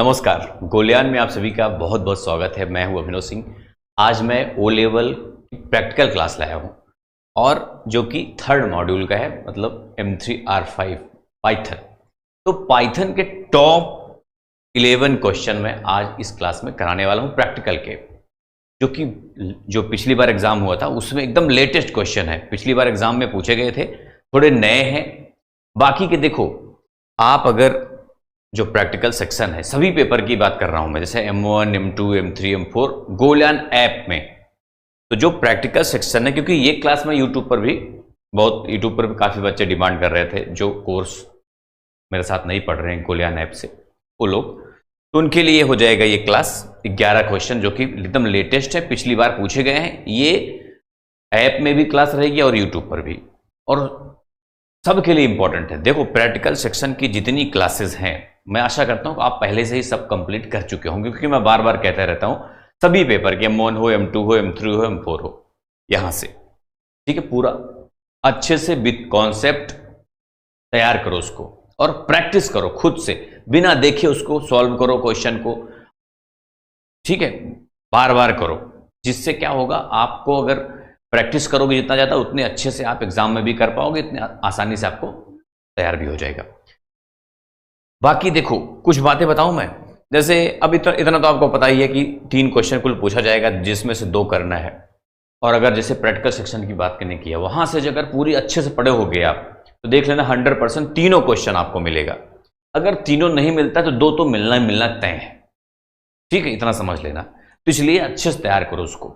नमस्कार, गोलियान में आप सभी का बहुत बहुत स्वागत है। मैं हूं अभिनव सिंह। आज मैं ओ लेवल की प्रैक्टिकल क्लास लाया हूं और जो कि थर्ड मॉड्यूल का है, मतलब M3R5 पाइथन। तो पाइथन के टॉप 11 क्वेश्चन मैं आज इस क्लास में कराने वाला हूं प्रैक्टिकल के, जो पिछली बार एग्जाम हुआ था उसमें एकदम लेटेस्ट क्वेश्चन है। पिछली बार एग्जाम में पूछे गए थे, थोड़े नए हैं। बाकी के देखो, आप अगर जो प्रैक्टिकल सेक्शन है, सभी पेपर की बात कर रहा हूं मैं, जैसे M1, M2, M3, M4 Goliyan app में, तो जो प्रैक्टिकल सेक्शन है, क्योंकि ये क्लास में यूट्यूब पर भी काफ़ी बच्चे डिमांड कर रहे थे जो कोर्स मेरे साथ नहीं पढ़ रहे हैं गोलियान ऐप से, वो लोग, तो उनके लिए हो जाएगा ये क्लास। 11 क्वेश्चन जो कि एकदम लेटेस्ट है, पिछली बार पूछे गए हैं। ये ऐप में भी क्लास रहेगी और यूट्यूब पर भी, और सबके लिए इंपॉर्टेंट है। देखो, प्रैक्टिकल सेक्शन की जितनी क्लासेस हैं, मैं आशा करता हूं कि आप पहले से ही सब कंप्लीट कर चुके होंगे, क्योंकि मैं बार बार कहता रहता हूं सभी पेपर के, M1 हो, M2 हो, M3 हो, M4 हो, यहां से, ठीक है, पूरा अच्छे से विद कॉन्सेप्ट तैयार करो उसको और प्रैक्टिस करो खुद से, बिना देखे उसको सॉल्व करो क्वेश्चन को, ठीक है, बार बार करो। जिससे क्या होगा, आपको अगर प्रैक्टिस करोगे जितना ज़्यादा, उतने अच्छे से आप एग्जाम में भी कर पाओगे, इतने आसानी से आपको तैयार भी हो जाएगा। बाकी देखो, कुछ बातें बताऊं मैं, जैसे अब इतना तो आपको पता ही है कि 3 क्वेश्चन कुल पूछा जाएगा, जिसमें से 2 करना है। और अगर जैसे प्रैक्टिकल सेक्शन की बात करने की है, वहां से अगर पूरी अच्छे से पढ़े होगे आप, तो देख लेना 100% तीनों क्वेश्चन आपको मिलेगा। अगर तीनों नहीं मिलता तो 2 तो मिलना ही मिलना तय है, ठीक है, इतना समझ लेना। तो इसलिए अच्छे से तैयार करो उसको।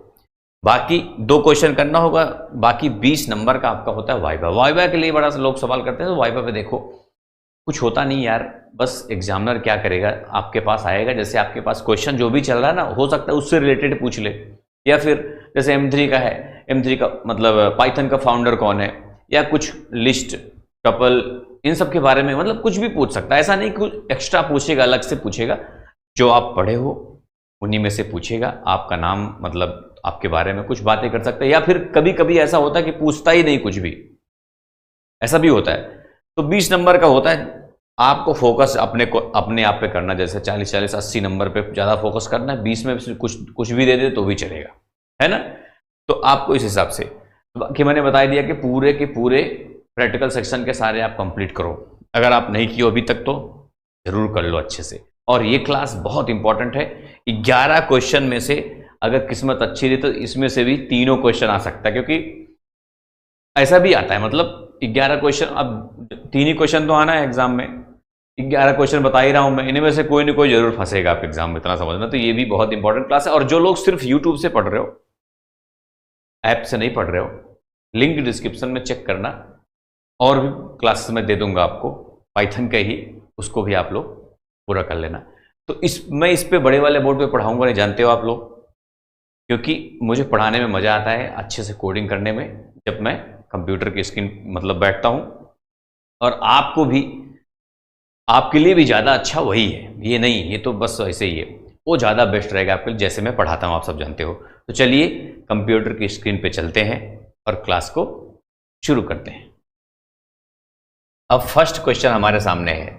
बाकी 2 क्वेश्चन करना होगा, बाकी 20 नंबर का आपका होता है वाइवा। वाइवा के लिए बड़ा सा लोग सवाल करते हैं, तो वाइवा पे देखो कुछ होता नहीं यार, बस एग्जामिनर क्या करेगा, आपके पास आएगा, जैसे आपके पास क्वेश्चन जो भी चल रहा है ना, हो सकता है उससे रिलेटेड पूछ ले, या फिर जैसे M3 का है, M3 का मतलब पाइथन का फाउंडर कौन है, या कुछ लिस्ट, टपल, इन सब के बारे में, मतलब कुछ भी पूछ सकता है। ऐसा नहीं कुछ एक्स्ट्रा पूछेगा, अलग से पूछेगा, जो आप पढ़े हो उन्हीं में से पूछेगा। आपका नाम, मतलब आपके बारे में कुछ बातें कर सकते हैं, या फिर कभी कभी ऐसा होता है कि पूछता ही नहीं कुछ भी, ऐसा भी होता है। तो 20 नंबर का होता है, आपको फोकस अपने आप पे करना, जैसे 40, 80 नंबर पे ज़्यादा फोकस करना है, 20 में कुछ भी दे दे तो भी चलेगा, है ना। तो आपको इस हिसाब से, बाकी मैंने बता दिया कि पूरे के पूरे प्रैक्टिकल सेक्शन के सारे आप कंप्लीट करो। अगर आप नहीं किए अभी तक तो जरूर कर लो अच्छे से। और ये क्लास बहुत इंपॉर्टेंट है। 11 क्वेश्चन में से अगर किस्मत अच्छी रही तो इसमें से भी 3 क्वेश्चन आ सकता है, क्योंकि ऐसा भी आता है, मतलब 11 क्वेश्चन, अब 3 ही क्वेश्चन तो आना है एग्जाम में, 11 क्वेश्चन बता ही रहा हूं मैं, इनमें में से कोई ना कोई जरूर फंसेगा आप एग्जाम में, इतना समझना। तो ये भी बहुत इंपॉर्टेंट क्लास है। और जो लोग सिर्फ यूट्यूब से पढ़ रहे हो, ऐप से नहीं पढ़ रहे हो, लिंक डिस्क्रिप्शन में चेक करना, और भी क्लासेस में दे दूंगा आपको पाइथन का ही, उसको भी आप लोग पूरा कर लेना। तो मैं इस पे बड़े वाले बोर्ड पे पढ़ाऊंगा, नहीं, जानते हो आप लोग, क्योंकि मुझे पढ़ाने में मजा आता है, अच्छे से कोडिंग करने में, जब मैं कंप्यूटर की स्क्रीन मतलब बैठता हूं। और आपको भी, आपके लिए भी ज़्यादा अच्छा वही है, ये नहीं, ये तो बस ऐसे ही है, वो ज़्यादा बेस्ट रहेगा आपके लिए, जैसे मैं पढ़ाता हूं, आप सब जानते हो। तो चलिए कंप्यूटर की स्क्रीन पे चलते हैं और क्लास को शुरू करते हैं। अब फर्स्ट क्वेश्चन हमारे सामने है,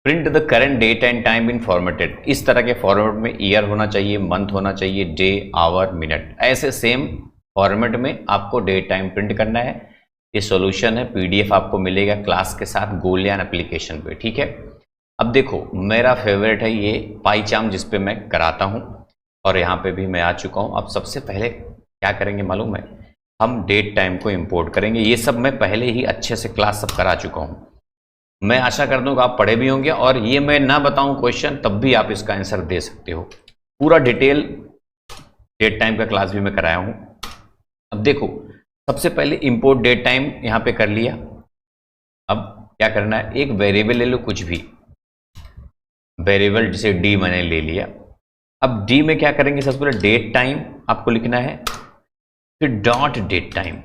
print the current date and time in formatted. इस तरह के फॉर्मेट में ईयर होना चाहिए, मंथ होना चाहिए, डे, आवर, मिनट, ऐसे सेम फॉर्मेट में आपको डेट टाइम प्रिंट करना है। ये सॉल्यूशन है, PDF आपको मिलेगा क्लास के साथ गोलियान एप्लीकेशन पे, ठीक है। अब देखो, मेरा फेवरेट है ये पाईचार्म, जिस पे मैं कराता हूँ, और यहाँ पे भी मैं आ चुका हूँ। अब सबसे पहले क्या करेंगे मालूम है, हम डेट टाइम को इंपोर्ट करेंगे। ये सब मैं पहले ही अच्छे से क्लास सब करा चुका हूँ, मैं आशा करता हूँ कि आप पढ़े भी होंगे, और ये मैं ना बताऊँ क्वेश्चन तब भी आप इसका आंसर दे सकते हो। पूरा डिटेल डेट टाइम का क्लास भी मैं कराया हूँ। अब देखो, सबसे पहले इंपोर्ट डेट टाइम यहाँ पे कर लिया। अब क्या करना है, एक वेरिएबल ले लो, कुछ भी वेरिएबल, जैसे डी मैंने ले लिया। अब डी में क्या करेंगे, सबसे पहले डेट टाइम आपको लिखना है, फिर डॉट डेट टाइम।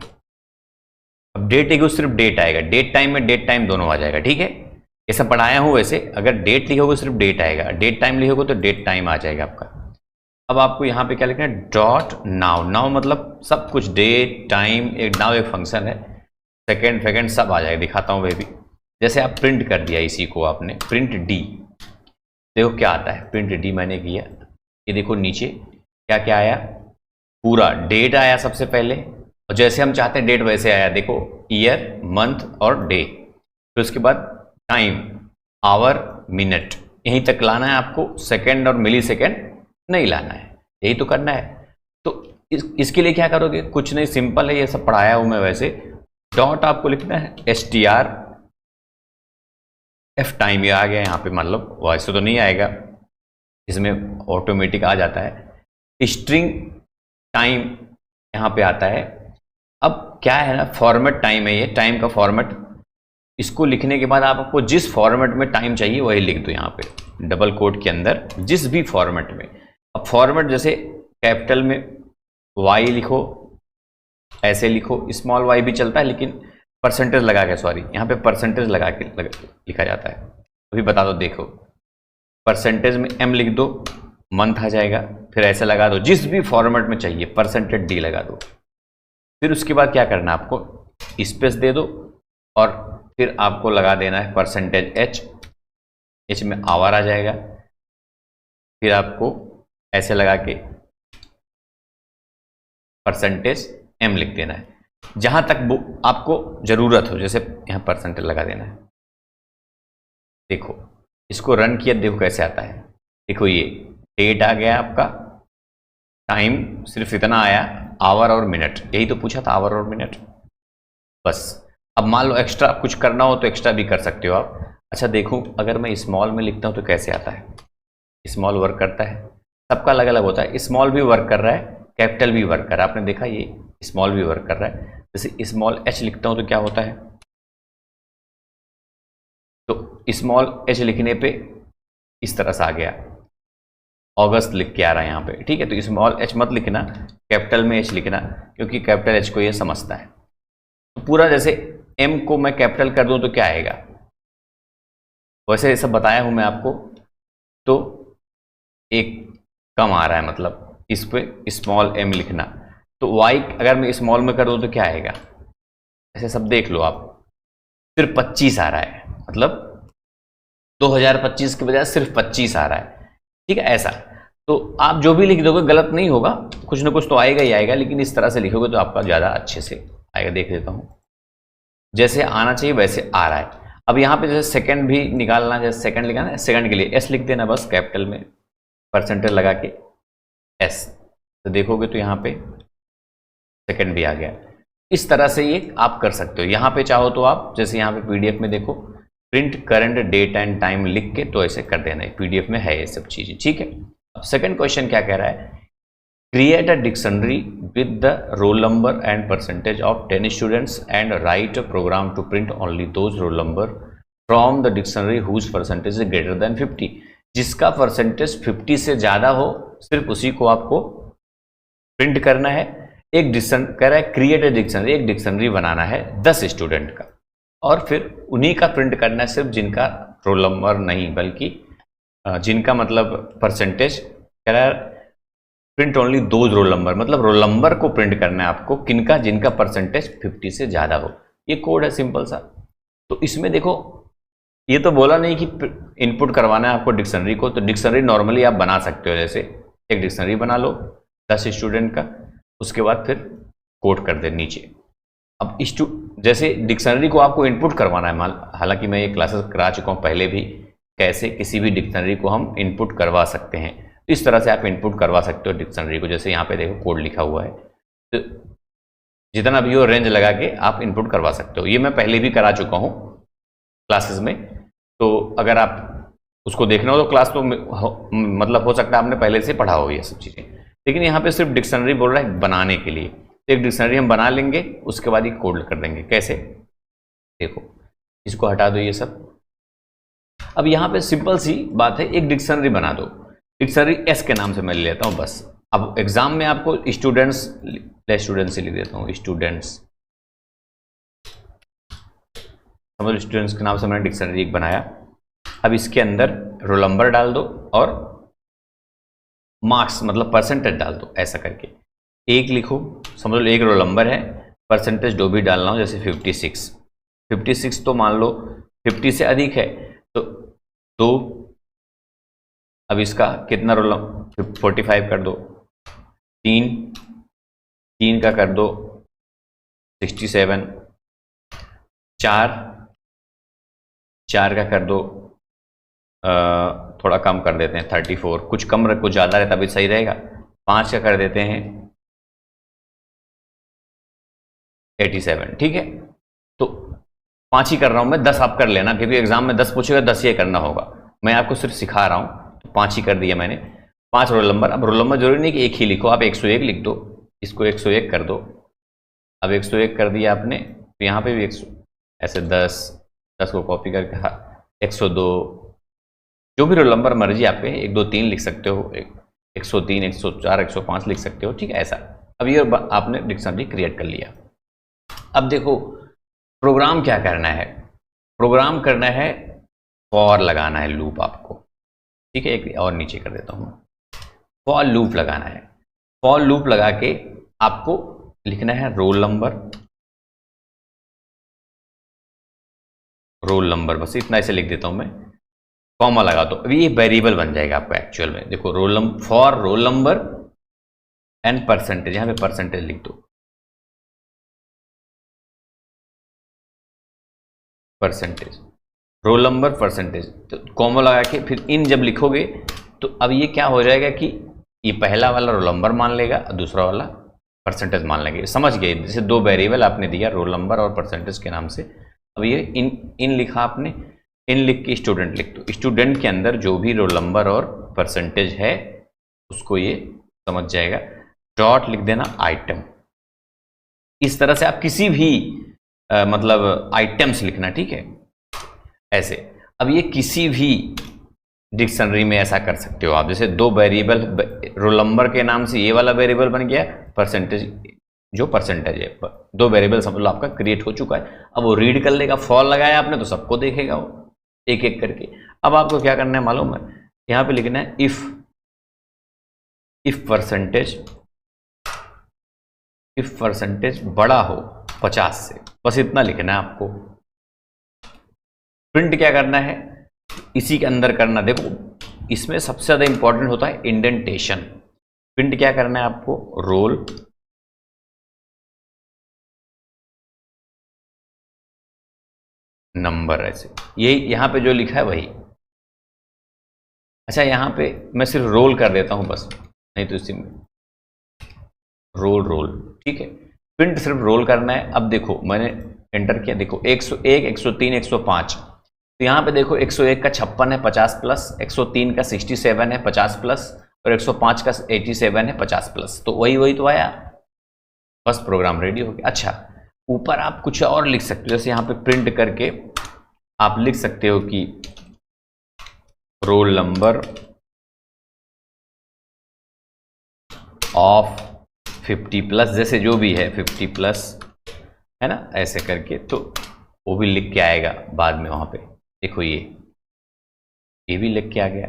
अब डेट लिखो, सिर्फ डेट आएगा, डेट टाइम में डेट टाइम दोनों आ जाएगा, ठीक है। ये सब पढ़ाया हूँ वैसे, अगर डेट लिखोगे सिर्फ डेट आएगा, डेट टाइम लिखोगे तो डेट टाइम आ जाएगा आपका। अब आपको यहाँ पे क्या लिखना है, डॉट नाउ। नाउ मतलब सब कुछ, डेट टाइम, एक नाउ एक फंक्शन है, सेकेंड फेकेंड सब आ जाएगा, दिखाता हूँ वह भी। जैसे आप प्रिंट कर दिया इसी को आपने, प्रिंट डी, देखो क्या आता है, प्रिंट डी मैंने किया, ये देखो नीचे क्या क्या आया, पूरा डेट आया सबसे पहले, और जैसे हम चाहते हैं डेट वैसे आया, देखो ईयर, मंथ और डे। फिर उसके बाद टाइम, आवर, मिनट, यहीं तक लाना है आपको, सेकंड और मिली सेकेंड नहीं लाना है, यही तो करना है। तो इसके लिए क्या करोगे, कुछ नहीं, सिंपल है, ये सब पढ़ाया हूं मैं वैसे। डॉट आपको लिखना है str f टाइम, ये आ गया यहाँ पे, मतलब वैसे तो नहीं आएगा, इसमें ऑटोमेटिक आ जाता है। स्ट्रिंग टाइम यहाँ पे आता है। अब क्या है ना, फॉर्मेट टाइम है, ये टाइम का फॉर्मेट। इसको लिखने के बाद आपको जिस फॉर्मेट में टाइम चाहिए वही लिख दो यहाँ पे डबल कोट के अंदर, जिस भी फॉर्मेट में। अब फॉर्मेट जैसे कैपिटल में y लिखो, ऐसे लिखो, स्मॉल y भी चलता है लेकिन परसेंटेज लगा के, सॉरी यहाँ पे परसेंटेज लगा के लिखा जाता है। अभी बता दो, देखो परसेंटेज में m लिख दो, मंथ आ जाएगा, फिर ऐसे लगा दो, जिस भी फॉर्मेट में चाहिए परसेंटेज d लगा दो। फिर उसके बाद क्या करना है, आपको स्पेस दे दो और फिर आपको लगा देना है परसेंटेज h में आवर आ जाएगा। फिर आपको ऐसे लगा के परसेंटेज m लिख देना है, जहां तक वो आपको जरूरत हो, जैसे यहां परसेंटेज लगा देना है। देखो इसको रन किया, देखो कैसे आता है, देखो ये डेट आ गया आपका, टाइम सिर्फ इतना आया, आवर और मिनट, यही तो पूछा था, आवर और मिनट बस। अब मान लो एक्स्ट्रा कुछ करना हो तो एक्स्ट्रा भी कर सकते हो आप। अच्छा देखो, अगर मैं स्मॉल में लिखता हूं तो कैसे आता है, स्मॉल वर्क करता है, सबका अलग अलग होता है, स्मॉल भी वर्क कर रहा है, कैपिटल भी वर्क कर रहा है, आपने देखा ये स्मॉल भी वर्क कर रहा है। जैसे स्मॉल h लिखता हूं तो क्या होता है, तो स्मॉल h लिखने पे इस तरह से आ गया, अगस्त लिख के आ रहा है यहाँ पे, ठीक है। तो स्मॉल h मत लिखना, कैपिटल में h लिखना, क्योंकि कैपिटल h को ये समझता है। तो पूरा जैसे m को मैं कैपिटल कर दूं तो क्या आएगा, वैसे ये सब बताया हूं मैं आपको। तो एक कम आ रहा है, मतलब इस पे स्मॉल m लिखना, तो y अगर मैं स्मॉल में कर दूं तो क्या आएगा, ऐसे सब देख लो आप, सिर्फ 25 आ रहा है, मतलब 2025 के बजाय सिर्फ 25 आ रहा है, ठीक है। ऐसा तो आप जो भी लिख दोगे गलत नहीं होगा, कुछ ना कुछ तो आएगा ही आएगा, लेकिन इस तरह से लिखोगे तो आपका ज़्यादा अच्छे से आएगा। देख लेता हूँ, जैसे आना चाहिए वैसे आ रहा है। अब यहाँ पे जैसे सेकंड भी निकालना, जैसे सेकंड लिखा ना, सेकंड के लिए s लिख देना बस, कैपिटल में परसेंटेज लगा के s, तो देखोगे तो यहाँ पे सेकंड भी आ गया। इस तरह से ये आप कर सकते हो। यहाँ पे चाहो तो आप, जैसे यहाँ पे पीडीएफ में देखो, print current date and time लिख के तो ऐसे कर देना है, पीडीएफ में है ये सब चीजें, ठीक है। अब सेकंड क्वेश्चन क्या कह रहा है, create a dictionary with the roll number and percentage of 10 students and write a program to print only those roll number from the dictionary whose percentage is greater than 50। जिसका percentage 50 से ज्यादा हो सिर्फ उसी को आपको प्रिंट करना है। एक डिक्शन कह रहा है, क्रिएट अ डिक्शनरी, एक डिक्शनरी बनाना है 10 स्टूडेंट का, और फिर उन्हीं का प्रिंट करना है, सिर्फ जिनका रोल नंबर नहीं, बल्कि जिनका मतलब परसेंटेज, कह रहा है print only those roll number, मतलब रोल नंबर को प्रिंट करना है आपको, किनका, जिनका परसेंटेज 50 से ज्यादा हो। ये कोड है सिंपल सा। तो इसमें देखो, ये तो बोला नहीं कि इनपुट करवाना है आपको डिक्शनरी को, तो डिक्शनरी नॉर्मली आप बना सकते हो, जैसे एक डिक्शनरी बना लो 10 स्टूडेंट का, उसके बाद फिर कोड कर दे नीचे। अब जैसे डिक्शनरी को आपको इनपुट करवाना है, हालांकि मैं ये क्लासेस करा चुका हूँ पहले भी, कैसे किसी भी डिक्शनरी को हम इनपुट करवा सकते हैं। इस तरह से आप इनपुट करवा सकते हो डिक्शनरी को, जैसे यहाँ पे देखो कोड लिखा हुआ है, तो जितना भी हो रेंज लगा के आप इनपुट करवा सकते हो। ये मैं पहले भी करा चुका हूँ क्लासेस में, तो अगर आप उसको देखना हो तो क्लास तो मतलब हो सकता है आपने पहले से पढ़ा हो ये सब चीज़ें, लेकिन यहाँ पे सिर्फ डिक्शनरी बोल रहा है बनाने के लिए। एक डिक्शनरी हम बना लेंगे, उसके बाद ही कोड कर देंगे। कैसे, देखो इसको हटा दो ये सब। अब यहाँ पे सिंपल सी बात है, एक डिक्शनरी बना दो, डिक्शनरी एस के नाम से मैं ले लेता हूँ बस। अब एग्जाम में आपको स्टूडेंट्स से लिख देता हूँ, स्टूडेंट्स, समझो स्टूडेंट्स के नाम से मैंने डिक्शनरी एक बनाया। अब इसके अंदर रोल नंबर डाल दो और मार्क्स मतलब परसेंटेज डाल दो, ऐसा करके एक लिखो, समझ लो एक रोल नंबर है, परसेंटेज जो भी डालना हो, जैसे 56 तो मान लो 50 से अधिक है तो 2 अब इसका कितना रोल नंबर 45 कर दो, 3 का कर दो 67, 4 का कर दो थोड़ा कम कर देते हैं 34, कुछ कम कुछ ज़्यादा रहता अभी सही रहेगा। 5 का कर देते हैं 87, ठीक है। तो 5 ही कर रहा हूं मैं, 10 आप कर लेना क्योंकि एग्जाम में 10 पूछेगा, 10 ये करना होगा। मैं आपको सिर्फ सिखा रहा हूं, तो 5 ही कर दिया मैंने। 5 रोल नंबर। अब रोल नंबर जरूरी नहीं कि एक ही लिखो, आप 101 लिख दो, इसको 101 कर दो। अब 101 कर दिया आपने, तो यहाँ पे भी 100 ऐसे 10 को कॉपी करके 102, जो भी रोल नंबर मर्जी आपके, 1 2 3 लिख सकते हो, 103 104 105 लिख सकते हो, ठीक है ऐसा। अब ये आपने डिक्शनरी क्रिएट कर लिया। अब देखो प्रोग्राम क्या करना है, प्रोग्राम करना है फॉर लगाना है लूप आपको, ठीक है। एक और नीचे कर देता हूं, फॉर लूप लगाना है। फॉर लूप लगा के आपको लिखना है रोल नंबर, रोल नंबर, बस इतना ऐसे लिख देता हूं मैं, कॉमा लगा दो। अभी ये वेरिएबल बन जाएगा आपका एक्चुअल में। देखो roll number, for role number and percentage, यहां पे परसेंटेज लिख दो, परसेंटेज, रोल नंबर परसेंटेज, तो कॉमा लगा के फिर इन जब लिखोगे तो अब ये क्या हो जाएगा कि ये पहला वाला रोल नंबर मान लेगा और दूसरा वाला परसेंटेज मान लेंगे। समझ गए, जैसे 2 वेरिएबल आपने दिया रोल नंबर और परसेंटेज के नाम से। अब ये इन लिखा आपने, इन लिख के स्टूडेंट लिख दो, स्टूडेंट के अंदर जो भी रोल नंबर और परसेंटेज है उसको ये समझ जाएगा। डॉट लिख देना आइटम। इस तरह से आप किसी भी मतलब आइटम्स लिखना, ठीक है ऐसे। अब ये किसी भी डिक्शनरी में ऐसा कर सकते हो आप, जैसे 2 वेरिएबल, रोल नंबर के नाम से ये वाला वेरिएबल बन गया, परसेंटेज जो परसेंटेज है, 2 वेरिएबल समझ लो आपका क्रिएट हो चुका है। अब वो रीड कर लेगा, फॉर लगाया आपने तो सबको देखेगा वो एक एक करके। अब आपको क्या करना है मालूम है, यहां पे लिखना है इफ परसेंटेज बड़ा हो 50 से, बस इतना लिखना है आपको। प्रिंट क्या करना है, इसी के अंदर करना। देखो इसमें सबसे ज्यादा इंपॉर्टेंट होता है इंडेंटेशन। प्रिंट क्या करना है आपको, रोल नंबर, ऐसे ये यहां पे जो लिखा है वही। अच्छा यहां पे मैं सिर्फ रोल कर देता हूं बस, नहीं तो इसी में रोल, ठीक है। प्रिंट सिर्फ रोल करना है। अब देखो मैंने एंटर किया, देखो 101 103 105, तो यहाँ पे देखो 101 का 56 है 50 प्लस, 103 का 67 है 50 प्लस, और 105 का 87 है 50 प्लस, तो वही तो आया, बस प्रोग्राम रेडी हो गया। अच्छा ऊपर आप कुछ और लिख सकते हो, जैसे यहाँ पे प्रिंट करके आप लिख सकते हो कि रोल नंबर ऑफ 50 प्लस, जैसे जो भी है 50 प्लस है ना, ऐसे करके तो वो भी लिख के आएगा बाद में वहां पे। देखो ये भी लिख के आ गया।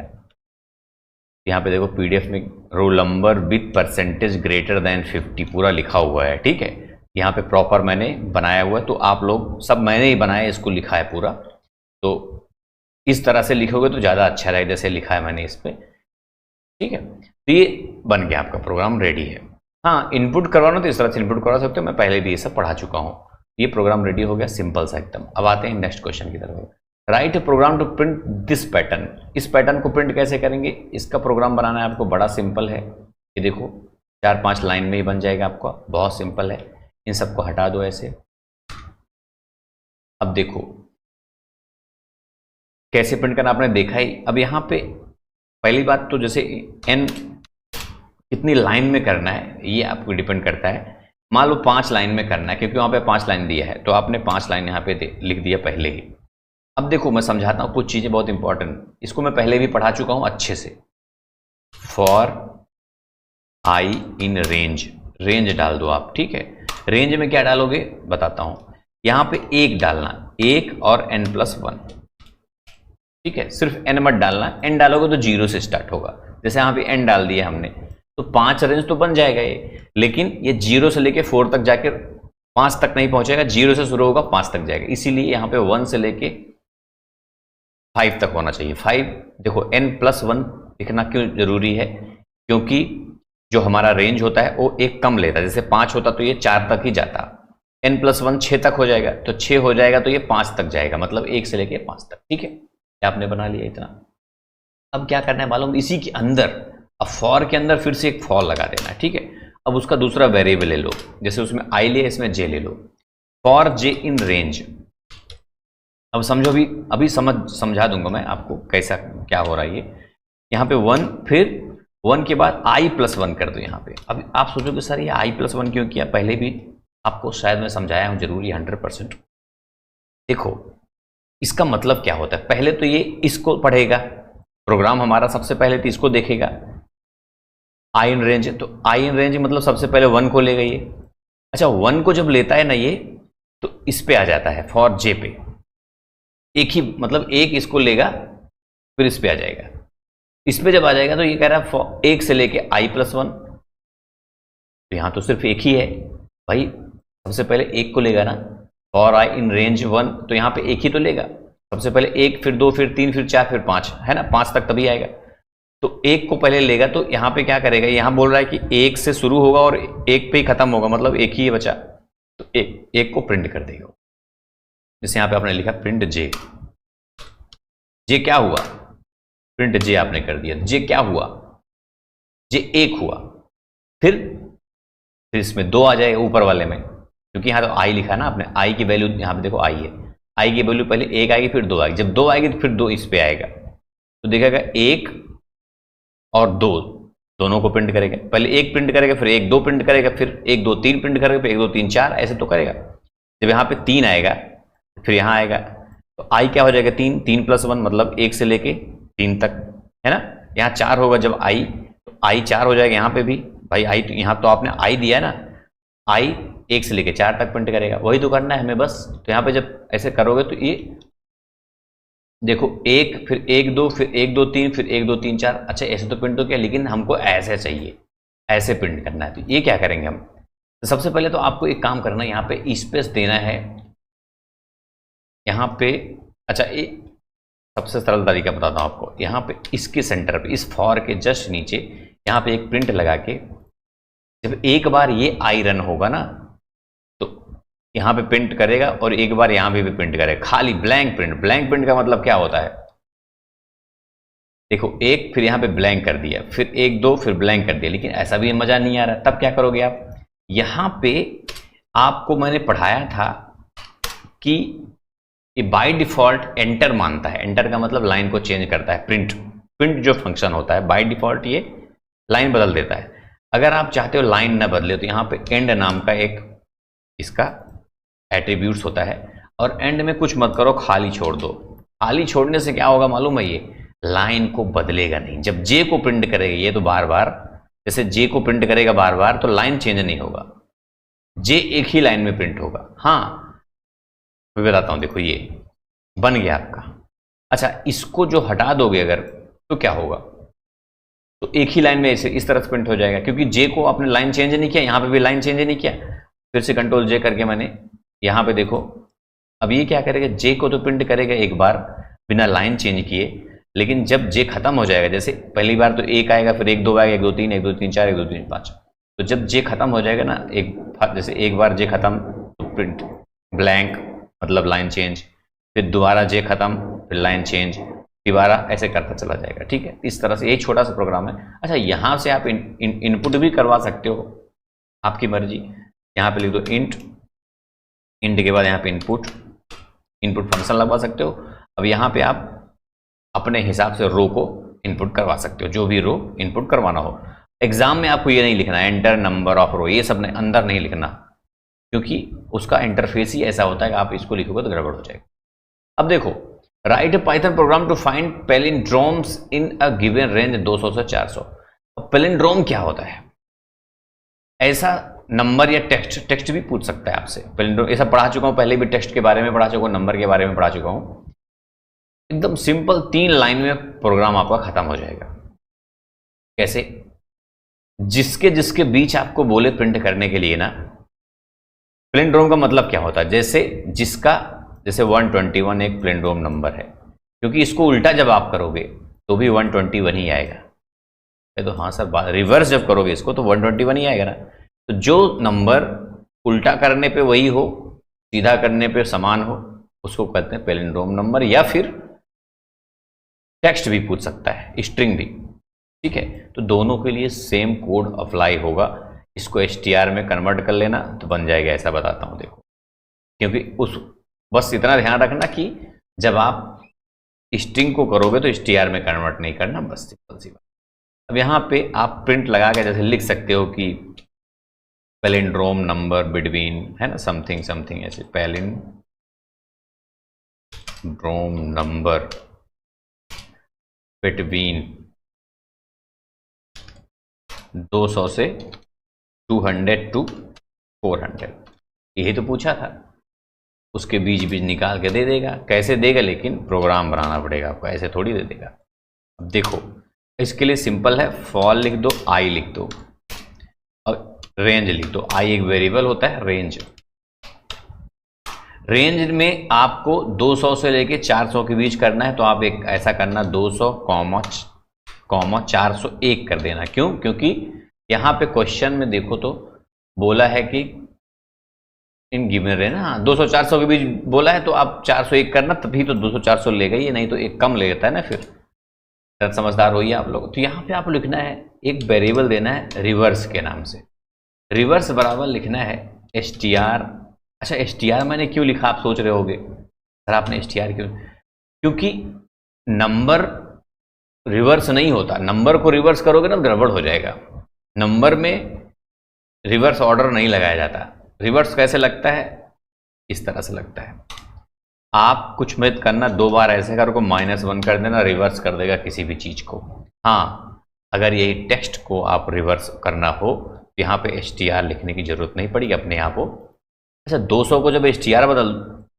यहाँ पे देखो पीडीएफ में roll number with percentage greater than 50 पूरा लिखा हुआ है, ठीक है। यहाँ पे प्रॉपर मैंने बनाया हुआ है, तो आप लोग सब मैंने ही बनाया, इसको लिखा है पूरा। तो इस तरह से लिखोगे तो ज़्यादा अच्छा रहेगा, जैसे लिखा है मैंने इस पर, ठीक है। तो ये बन गया, आपका प्रोग्राम रेडी है। हाँ इनपुट करवाना तो इस तरह से इनपुट करवा सकते हो, मैं पहले भी ये सब पढ़ा चुका हूँ। ये प्रोग्राम रेडी हो गया, सिंपल सा एकदम। अब आते हैं नेक्स्ट क्वेश्चन की तरफ। Write program to print this pattern, इस पैटर्न को प्रिंट कैसे करेंगे, इसका प्रोग्राम बनाना है आपको, बड़ा सिंपल है। ये देखो 4-5 लाइन में ही बन जाएगा आपका, बहुत सिंपल है। इन सबको हटा दो ऐसे। अब देखो कैसे प्रिंट करना आपने देखा ही। अब यहाँ पे पहली बात तो जैसे n कितनी लाइन में करना है ये आपको डिपेंड करता है। मान लो 5 लाइन में करना है, क्योंकि वहां पे 5 लाइन दिया है, तो आपने 5 लाइन यहाँ पे लिख दिया पहले ही। अब देखो मैं समझाता हूँ कुछ चीजें बहुत इंपॉर्टेंट, इसको मैं पहले भी पढ़ा चुका हूं अच्छे से। For I in range, range डाल दो आप, ठीक है। रेंज में क्या डालोगे बताता हूं, यहां पे 1 डालना, 1 और n+1, ठीक है। सिर्फ n मत डालना, n डालोगे तो 0 से स्टार्ट होगा। जैसे यहाँ पे n डाल दिया हमने, तो 5 रेंज तो बन जाएगा ये, लेकिन ये 0 से लेके 4 तक जाके 5 तक नहीं पहुंचेगा, 0 से शुरू होगा 5 तक जाएगा। इसीलिए यहाँ पे 1 से लेके 5 तक होना चाहिए। 5 देखो n+1 लिखना क्यों जरूरी है? क्योंकि जो हमारा रेंज होता है वो एक कम लेता है। जैसे 5 होता तो ये 4 तक ही जाता, n+1 6 तक हो जाएगा, तो 6 हो जाएगा तो ये 5 तक जाएगा, मतलब 1 से लेके 5 तक। ठीक है, ये आपने बना लिया इतना। अब क्या करना है मालूम? इसी के अंदर अब फॉर के अंदर फिर से एक फॉर लगा देना है। ठीक है, अब उसका दूसरा वेरिएबल ले लो, जैसे उसमें आई लिया, इसमें जे ले लो। For J in range. अब समझो, अभी समझा दूंगा मैं आपको कैसा क्या हो रहा है। ये यहाँ पे 1, फिर 1 के बाद i+1 कर दो यहाँ पे। अब आप सोचोगे सर ये i+1 क्यों किया? पहले भी आपको शायद मैं समझाया हूँ जरूरी 100%। देखो इसका मतलब क्या होता है, पहले तो ये इसको पढ़ेगा, प्रोग्राम हमारा सबसे पहले तो इसको देखेगा, आई इन रेंज। तो आई इन रेंज मतलब सबसे पहले 1 को लेगा ये। अच्छा 1 को जब लेता है ना ये, तो इस पे आ जाता है फॉर जे पे, एक ही मतलब एक इसको लेगा फिर इस पे आ जाएगा। इस पे जब आ जाएगा तो ये कह रहा है 1 से लेके i+1, तो यहां तो सिर्फ एक ही है भाई, सबसे पहले 1 को लेगा ना। फॉर आई इन रेंज 1, तो यहां पे एक ही तो लेगा, सबसे पहले 1, फिर 2, फिर 3, फिर 4, फिर 5, है ना, 5 तक तभी आएगा। तो 1 को पहले लेगा, तो यहां पे क्या करेगा, यहां बोल रहा है कि 1 से शुरू होगा और 1 पे ही खत्म होगा, मतलब एक ही बचा, तो 1 को प्रिंट कर देगा। जैसे यहां पे आपने लिखा प्रिंट जे। जे क्या हुआ? प्रिंट जे आपने कर दिया। जे क्या हुआ? जे 1 हुआ। फिर इसमें 2 आ जाएगा ऊपर वाले में, क्योंकि यहां तो आई लिखा ना आपने, आई की वैल्यू यहां पे देखो आई है, आई की वैल्यू पहले 1 आएगी फिर 2 आएगी। जब 2 आएगी तो फिर 2 इस पे आएगा, तो देखेगा 1 और 2 दोनों को प्रिंट करेगा। पहले 1 प्रिंट करेगा, फिर 1 2 प्रिंट करेगा, फिर 1 2 3 प्रिंट करेगा, फिर 1 2 3 4, ऐसे तो करेगा। जब यहाँ पे 3 आएगा फिर यहाँ आएगा, तो आई क्या हो जाएगा? 3, 3+1 मतलब 1 से लेके 3 तक, है ना। यहाँ 4 होगा जब आई, तो आई 4 हो जाएगा यहाँ पे भी भाई। आई तो यहाँ तो आपने आई दिया है ना, आई 1 से लेके 4 तक प्रिंट करेगा, वही तो करना है हमें बस। तो यहाँ पे जब ऐसे करोगे तो ये देखो 1 फिर 1 2 फिर 1 2 3 फिर 1 2 3 4, अच्छा ऐसे तो प्रिंट हो गया, लेकिन हमको ऐसे चाहिए, ऐसे प्रिंट करना है। तो ये क्या करेंगे हम? तो सबसे पहले तो आपको एक काम करना है, यहाँ पे स्पेस देना है यहाँ पे। अच्छा एक सबसे सरल तरीका बताता हूँ आपको, यहाँ पे इसके सेंटर पे, इस फॉर के जस्ट नीचे यहाँ पे एक प्रिंट लगा के, जब एक बार ये आई रन होगा ना, तो यहाँ पे प्रिंट करेगा और एक बार यहाँ पे भी प्रिंट करेगा, खाली ब्लैंक प्रिंट। ब्लैंक प्रिंट का मतलब क्या होता है? देखो 1 फिर यहाँ पे ब्लैंक कर दिया, फिर 1 2 फिर ब्लैंक कर दिया, लेकिन ऐसा भी मजा नहीं आ रहा। तब क्या करोगे आप? यहाँ पे आपको मैंने पढ़ाया था कि ये बाय डिफॉल्ट एंटर मानता है। एंटर का मतलब लाइन को चेंज करता है। प्रिंट जो फंक्शन होता है बाय डिफॉल्ट ये लाइन बदल देता है। अगर आप चाहते हो लाइन ना बदले, तो यहाँ पे एंड नाम का एक इसका एट्रीब्यूट्स होता है, और एंड में कुछ मत करो, खाली छोड़ दो। खाली छोड़ने से क्या होगा मालूम है? ये लाइन को बदलेगा नहीं। जब जे को प्रिंट करेगा ये, तो बार बार जैसे जे को प्रिंट करेगा बार बार, तो लाइन चेंज नहीं होगा, जे एक ही लाइन में प्रिंट होगा। हाँ मैं बताता हूं, देखो ये बन गया आपका। अच्छा इसको जो हटा दोगे अगर, तो क्या होगा? तो एक ही लाइन में ऐसे इस तरह से प्रिंट हो जाएगा, क्योंकि जे को आपने लाइन चेंज नहीं किया, यहाँ पे भी लाइन चेंज नहीं किया। फिर से कंट्रोल जे करके मैंने यहाँ पे देखो, अब ये क्या करेगा? जे को तो प्रिंट करेगा एक बार बिना लाइन चेंज किए, लेकिन जब जे खत्म हो जाएगा, जैसे पहली बार तो 1 आएगा, फिर 1 2 आएगा, 1 2 3 1 2 3 4 1 2 3 5, तो जब जे खत्म हो जाएगा ना, जैसे एक बार जे खत्म तो प्रिंट ब्लैंक मतलब लाइन चेंज, फिर दोबारा जे खत्म फिर लाइन चेंज, दोबारा ऐसे करता चला जाएगा। ठीक है, इस तरह से, यही छोटा सा प्रोग्राम है। अच्छा यहाँ से आप इनपुट भी करवा सकते हो, आपकी मर्जी। यहाँ पे लिख दो इंट के बाद यहाँ पे इनपुट फंक्शन लगवा सकते हो। अब यहाँ पे आप अपने हिसाब से रो को इनपुट करवा सकते हो, जो भी रो इनपुट करवाना हो। एग्जाम में आपको ये नहीं लिखना है एंटर नंबर ऑफ रो, ये सब अंदर नहीं लिखना, क्योंकि उसका इंटरफेस ही ऐसा होता है कि आप इसको लिखोगे तो गड़बड़ हो जाएगा। अब देखो, write a Python program to find palindromes in a given range 200 से 400। पैलिंड्रोम क्या होता है? ऐसा नंबर या टेक्स्ट भी पूछ सकता है आपसे। पैलिंड्रोम ऐसा पढ़ा चुका हूं, पहले भी टेक्स्ट के बारे में पढ़ा चुका हूं, नंबर के बारे में पढ़ा चुका हूं। एकदम सिंपल 3 लाइन में प्रोग्राम आपका खत्म हो जाएगा। कैसे? जिसके बीच आपको बोले प्रिंट करने के लिए ना, पैलिंड्रोम का मतलब क्या होता है? जैसे 121 एक पैलिंड्रोम नंबर है, क्योंकि इसको उल्टा जब आप करोगे तो भी 121 ही आएगा। तो हाँ सर, रिवर्स जब करोगे इसको तो 121 ही आएगा ना। तो जो नंबर उल्टा करने पे वही हो, सीधा करने पे समान हो, उसको कहते हैं पैलिंड्रोम नंबर, या फिर टेक्स्ट भी पूछ सकता है, स्ट्रिंग भी। ठीक है, तो दोनों के लिए सेम कोड अप्लाई होगा। इसको STR में कन्वर्ट कर लेना तो बन जाएगा, ऐसा बताता हूँ देखो। क्योंकि बस इतना ध्यान रखना कि जब आप स्ट्रिंग को करोगे तो STR में कन्वर्ट नहीं करना, बस सिंपल सी बात। अब यहाँ पे आप प्रिंट लगा के जैसे लिख सकते हो कि पैलिंड्रोम नंबर बिटवीन, है ना, समथिंग समथिंग ऐसे, पैलिंड्रोम नंबर बिटवीन 200 से 200 to 400, यही तो पूछा था। उसके बीच बीच निकाल के दे देगा, कैसे देगा, लेकिन प्रोग्राम बनाना पड़ेगा आपको, ऐसे थोड़ी दे देगा। अब देखो इसके लिए सिंपल है, फॉर लिख दो, आई लिख दो और रेंज लिख दो। आई एक वेरिएबल होता है, रेंज में आपको 200 से लेके 400 के बीच करना है, तो आप एक ऐसा करना 200 कॉमा 401 कर देना। क्यों? क्योंकि यहाँ पे क्वेश्चन में देखो तो बोला है कि इन गिवन रेंज, हाँ 200-400 के बीच बोला है, तो आप 401 करना, तभी तो 200-400 लेगा ये, नहीं तो एक कम ले लेता है ना फिर। समझदार होइए आप लोग। तो यहाँ पे आपको लिखना है, एक वेरिएबल देना है रिवर्स के नाम से। रिवर्स बराबर लिखना है STR। अच्छा STR मैंने क्यों लिखा आप सोच रहे होगे, सर आपने STR क्यों? क्योंकि नंबर रिवर्स नहीं होता, नंबर को रिवर्स करोगे ना गड़बड़ हो जाएगा। नंबर में रिवर्स ऑर्डर नहीं लगाया जाता। रिवर्स कैसे लगता है? इस तरह से लगता है। आप कुछ मत करना, 2 बार ऐसे करो, -1 कर देना, रिवर्स कर देगा किसी भी चीज को। हाँ, अगर यही टेक्स्ट को आप रिवर्स करना हो तो यहाँ पे STR लिखने की जरूरत नहीं पड़ेगी, अपने आप हो। अच्छा 200 को जब STR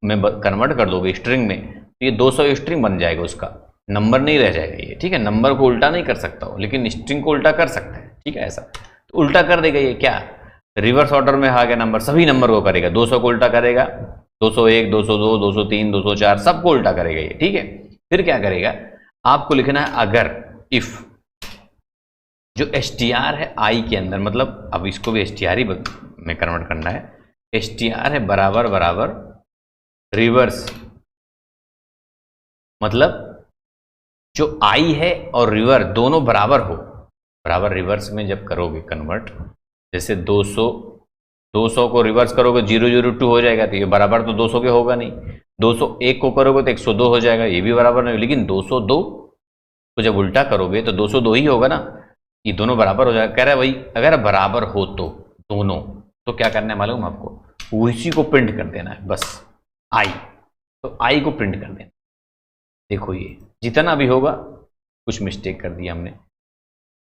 में कन्वर्ट कर दोगे स्ट्रिंग में, तो ये 200 स्ट्रिंग बन जाएगा, उसका नंबर नहीं रह जाएगा ये। ठीक है, नंबर को उल्टा नहीं कर सकता हो, लेकिन स्ट्रिंग को उल्टा कर सकते हैं। ठीक है, ऐसा तो उल्टा कर देगा ये, क्या रिवर्स ऑर्डर में आ गया नंबर, सभी नंबर को करेगा। 200 को उल्टा करेगा, 201, 202, 203, 204 सबको उल्टा करेगा ये। ठीक है, फिर क्या करेगा, आपको लिखना है अगर इफ जो STR है आई के अंदर, मतलब अब इसको भी STR ही में कन्वर्ट करना है। STR है बराबर बराबर रिवर्स, मतलब जो आई है और रिवर्स दोनों बराबर हो। बराबर रिवर्स में जब करोगे कन्वर्ट, जैसे 200 को रिवर्स करोगे 002 हो जाएगा, तो ये बराबर तो 200 के होगा नहीं। 201 को करोगे तो 102 हो जाएगा, ये भी बराबर नहीं। लेकिन 202 को जब उल्टा करोगे तो 202 ही होगा ना, ये दोनों बराबर हो जाएगा। कह रहा है भाई अगर बराबर हो तो दोनों, तो क्या करना है मालूम आपको, उसी को प्रिंट कर देना है बस, आई, तो आई को प्रिंट कर देना। देखो ये जितना भी होगा, कुछ मिस्टेक कर दिया हमने।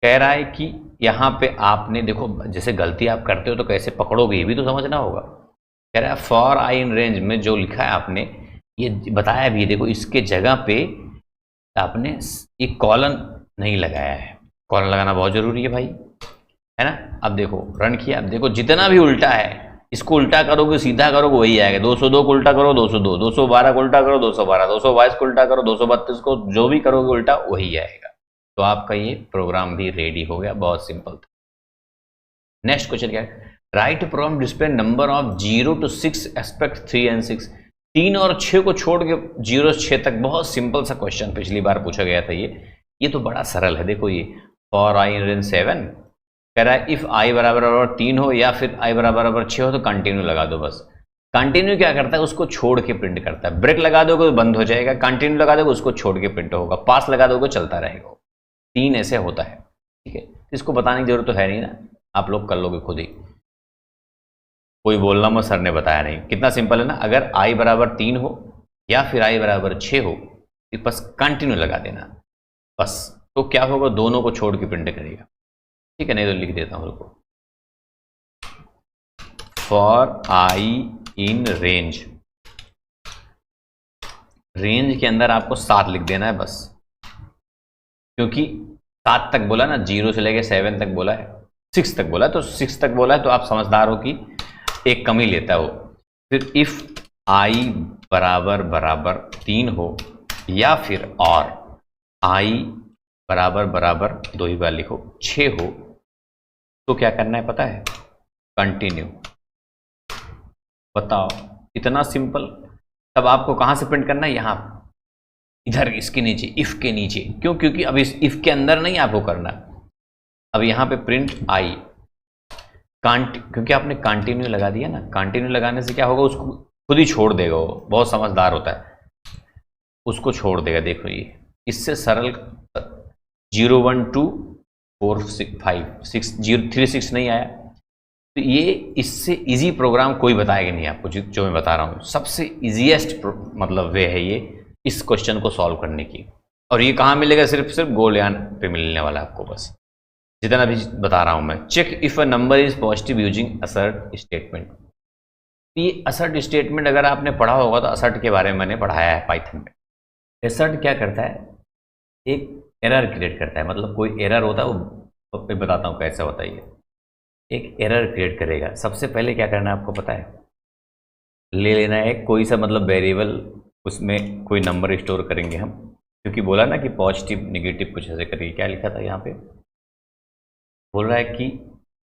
कह रहा है कि यहाँ पे आपने देखो, जैसे गलती आप करते हो तो कैसे पकड़ोगे, ये भी तो समझना होगा। कह रहा है फॉर आई इन रेंज में जो लिखा है आपने, ये बताया भी, देखो इसके जगह पे आपने एक कॉलन नहीं लगाया है। कॉलन लगाना बहुत जरूरी है भाई, है ना। अब देखो रन किया, अब देखो जितना भी उल्टा है, इसको उल्टा करोगे सीधा करोगे वही आएगा। 202 को उल्टा करो 202, 212 को उल्टा करो 212, 222 को उल्टा करो 232 को, जो भी करोगे उल्टा वही आएगा। तो आपका ये प्रोग्राम भी रेडी हो गया, बहुत सिंपल था। नेक्स्ट क्वेश्चन क्या है, write program display number of 0 to 6 except 3 and 6। 3 और 6 को छोड़ के 0 से 6 तक, बहुत सिंपल सा क्वेश्चन पिछली बार पूछा गया था ये तो बड़ा सरल है। देखो ये फॉर आई इन रेंज 7 कह रहा है इफ आई बराबर 3 हो या फिर आई बराबर 6 हो तो कंटिन्यू लगा दो। बस कंटिन्यू क्या करता है, उसको छोड़ के प्रिंट करता है। ब्रेक लगा दोगे तो बंद हो जाएगा, कंटिन्यू लगा दोगे उसको छोड़ के प्रिंट होगा, पास लगा दोगे चलता रहेगा। 3 ऐसे होता है। ठीक है, इसको बताने की जरूरत तो है नहीं ना, आप लोग कर लोगे खुद ही, कोई बोलना मत सर ने बताया नहीं। कितना सिंपल है ना, अगर आई बराबर 3 हो या फिर आई बराबर 6 हो तो बस कंटिन्यू लगा देना बस। तो क्या होगा, दोनों को छोड़ के प्रिंट करेगा। ठीक है, नहीं तो लिख देता हूं रुको, for I in range, range के अंदर आपको 7 लिख देना है बस, क्योंकि 7 तक बोला ना, 0 से लेके 7 तक बोला है, 6 तक बोला है, तो 6 तक बोला है तो आप समझदार हो कि एक कम ही लेता हो। फिर इफ आई बराबर 3 हो या फिर और आई बराबर बराबर, दो ही बार लिखो, 6 हो तो क्या करना है पता है? कंटिन्यू। बताओ, इतना सिंपल। तब आपको कहां से प्रिंट करना है? यहां, इधर इसके नीचे, इफ के नीचे। क्यों? क्योंकि अब इस इफ के अंदर नहीं आपको करना। अब यहां पे प्रिंट आई क्योंकि आपने कंटिन्यू लगा दिया ना, कंटिन्यू लगाने से क्या होगा, उसको खुद ही छोड़ देगा। वो बहुत समझदार होता है, उसको छोड़ देगा। देखो ये इससे सरल 01245 6 036 नहीं आया, तो ये इससे इजी प्रोग्राम कोई बताएगा नहीं आपको। जो मैं बता रहा हूँ सबसे इजीएस्ट मतलब वे है ये इस क्वेश्चन को सॉल्व करने की। और ये कहाँ मिलेगा? सिर्फ गोलयान पे मिलने वाला है आपको, बस जितना अभी बता रहा हूँ मैं। Check if a number is positive using assert statement. ये असर्ट स्टेटमेंट अगर आपने पढ़ा होगा तो असर्ट के बारे में मैंने पढ़ाया है पाइथन में। असर्ट क्या करता है? एक एरर क्रिएट करता है, मतलब कोई एरर होता है, वो मैं बताता हूँ कैसे होता है ये। एक एरर क्रिएट करेगा। सबसे पहले क्या करना है आपको पता है? ले लेना है कोई सा मतलब वेरिएबल, उसमें कोई नंबर स्टोर करेंगे हम, क्योंकि बोला ना कि पॉजिटिव नेगेटिव कुछ ऐसे करिए। क्या लिखा था यहाँ पे? बोल रहा है कि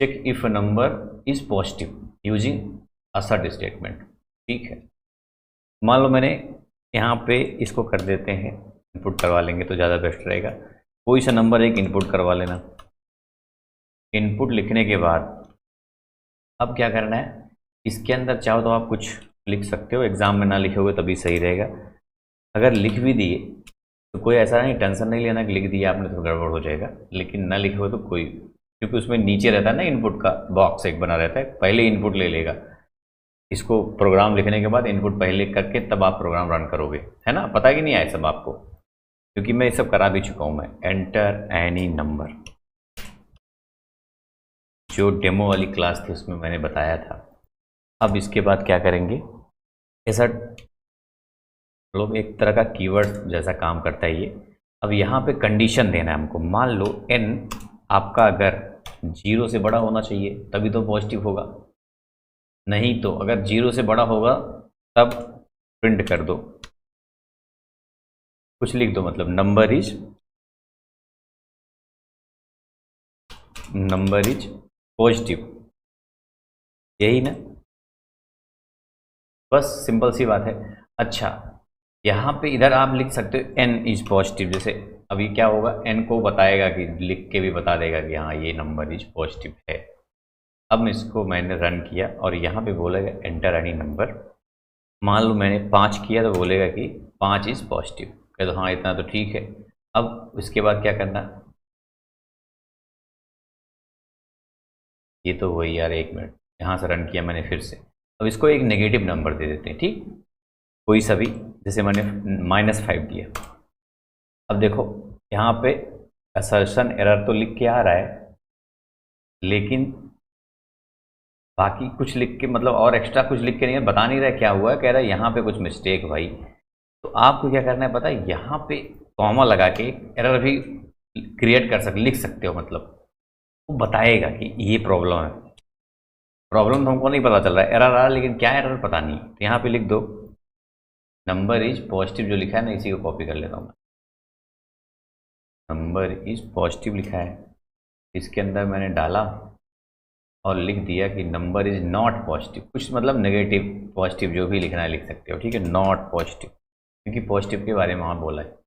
check if number is positive using assert statement. ठीक है, मान लो मैंने यहाँ पे इसको कर देते हैं, इनपुट करवा लेंगे तो ज़्यादा बेस्ट रहेगा। कोई सा नंबर एक इनपुट करवा लेना। इनपुट लिखने के बाद अब क्या करना है? इसके अंदर चाहो तो आप कुछ लिख सकते हो, एग्जाम में ना लिखोगे तभी सही रहेगा। अगर लिख भी दिए तो कोई ऐसा नहीं, टेंशन नहीं लेना कि लिख दिया आपने तो गड़बड़ हो जाएगा। लेकिन ना लिखोगे तो कोई, क्योंकि उसमें नीचे रहता है ना इनपुट का बॉक्स एक बना रहता है, पहले इनपुट ले लेगा। इसको प्रोग्राम लिखने के बाद इनपुट पहले करके तब आप प्रोग्राम रन करोगे, है ना? पता कि नहीं आया सब आपको? क्योंकि मैं ये सब करा भी चुका हूँ मैं। एंटर एनी नंबर, जो डेमो वाली क्लास थी उसमें मैंने बताया था। अब इसके बाद क्या करेंगे? ऐसा लोग एक तरह का कीवर्ड जैसा काम करता है ये। अब यहाँ पे कंडीशन देना है हमको। मान लो n आपका अगर 0 से बड़ा होना चाहिए तभी तो पॉजिटिव होगा, नहीं तो अगर 0 से बड़ा होगा तब प्रिंट कर दो, कुछ लिख दो, मतलब नंबर इज पॉजिटिव, यही ना? बस सिंपल सी बात है। अच्छा, यहाँ पे इधर आप लिख सकते हो n इज पॉजिटिव। जैसे अभी क्या होगा, n को बताएगा कि लिख के भी बता देगा कि हाँ ये नंबर इज पॉजिटिव है। अब इसको मैंने रन किया और यहाँ पे बोलेगा एंटर एनी नंबर। मान लो मैंने 5 किया तो बोलेगा कि 5 इज पॉजिटिव। कह दो हाँ इतना तो ठीक है। अब इसके बाद क्या करना? ये तो वही यार, 1 मिनट, यहाँ से रन किया मैंने फिर से। अब इसको एक नेगेटिव नंबर दे देते हैं, ठीक, कोई सा भी। जैसे मैंने -5 दिया। अब देखो यहाँ पे असर्शन एरर तो लिख के आ रहा है, लेकिन बाकी कुछ लिख के मतलब और एक्स्ट्रा कुछ लिख के नहीं है, बता नहीं रहा क्या हुआ है। कह रहा है यहाँ पे कुछ मिस्टेक भाई। तो आपको क्या करना है पता है? यहाँ पे कॉमा लगा के एरर भी क्रिएट कर सकते, लिख सकते हो। मतलब वो बताएगा कि ये प्रॉब्लम है। प्रॉब्लम तो हमको नहीं पता चल रहा है, एरर आ रहा है, लेकिन क्या एरर पता नहीं। तो यहाँ पे लिख दो नंबर इज पॉजिटिव, जो लिखा है ना इसी को कॉपी कर लेता हूँ मैं। नंबर इज पॉजिटिव लिखा है, इसके अंदर मैंने डाला और लिख दिया कि नंबर इज नॉट पॉजिटिव। कुछ मतलब नेगेटिव पॉजिटिव जो भी लिखना है लिख सकते हो, ठीक है, नॉट पॉजिटिव, क्योंकि पॉजिटिव के बारे में वहाँ बोला है।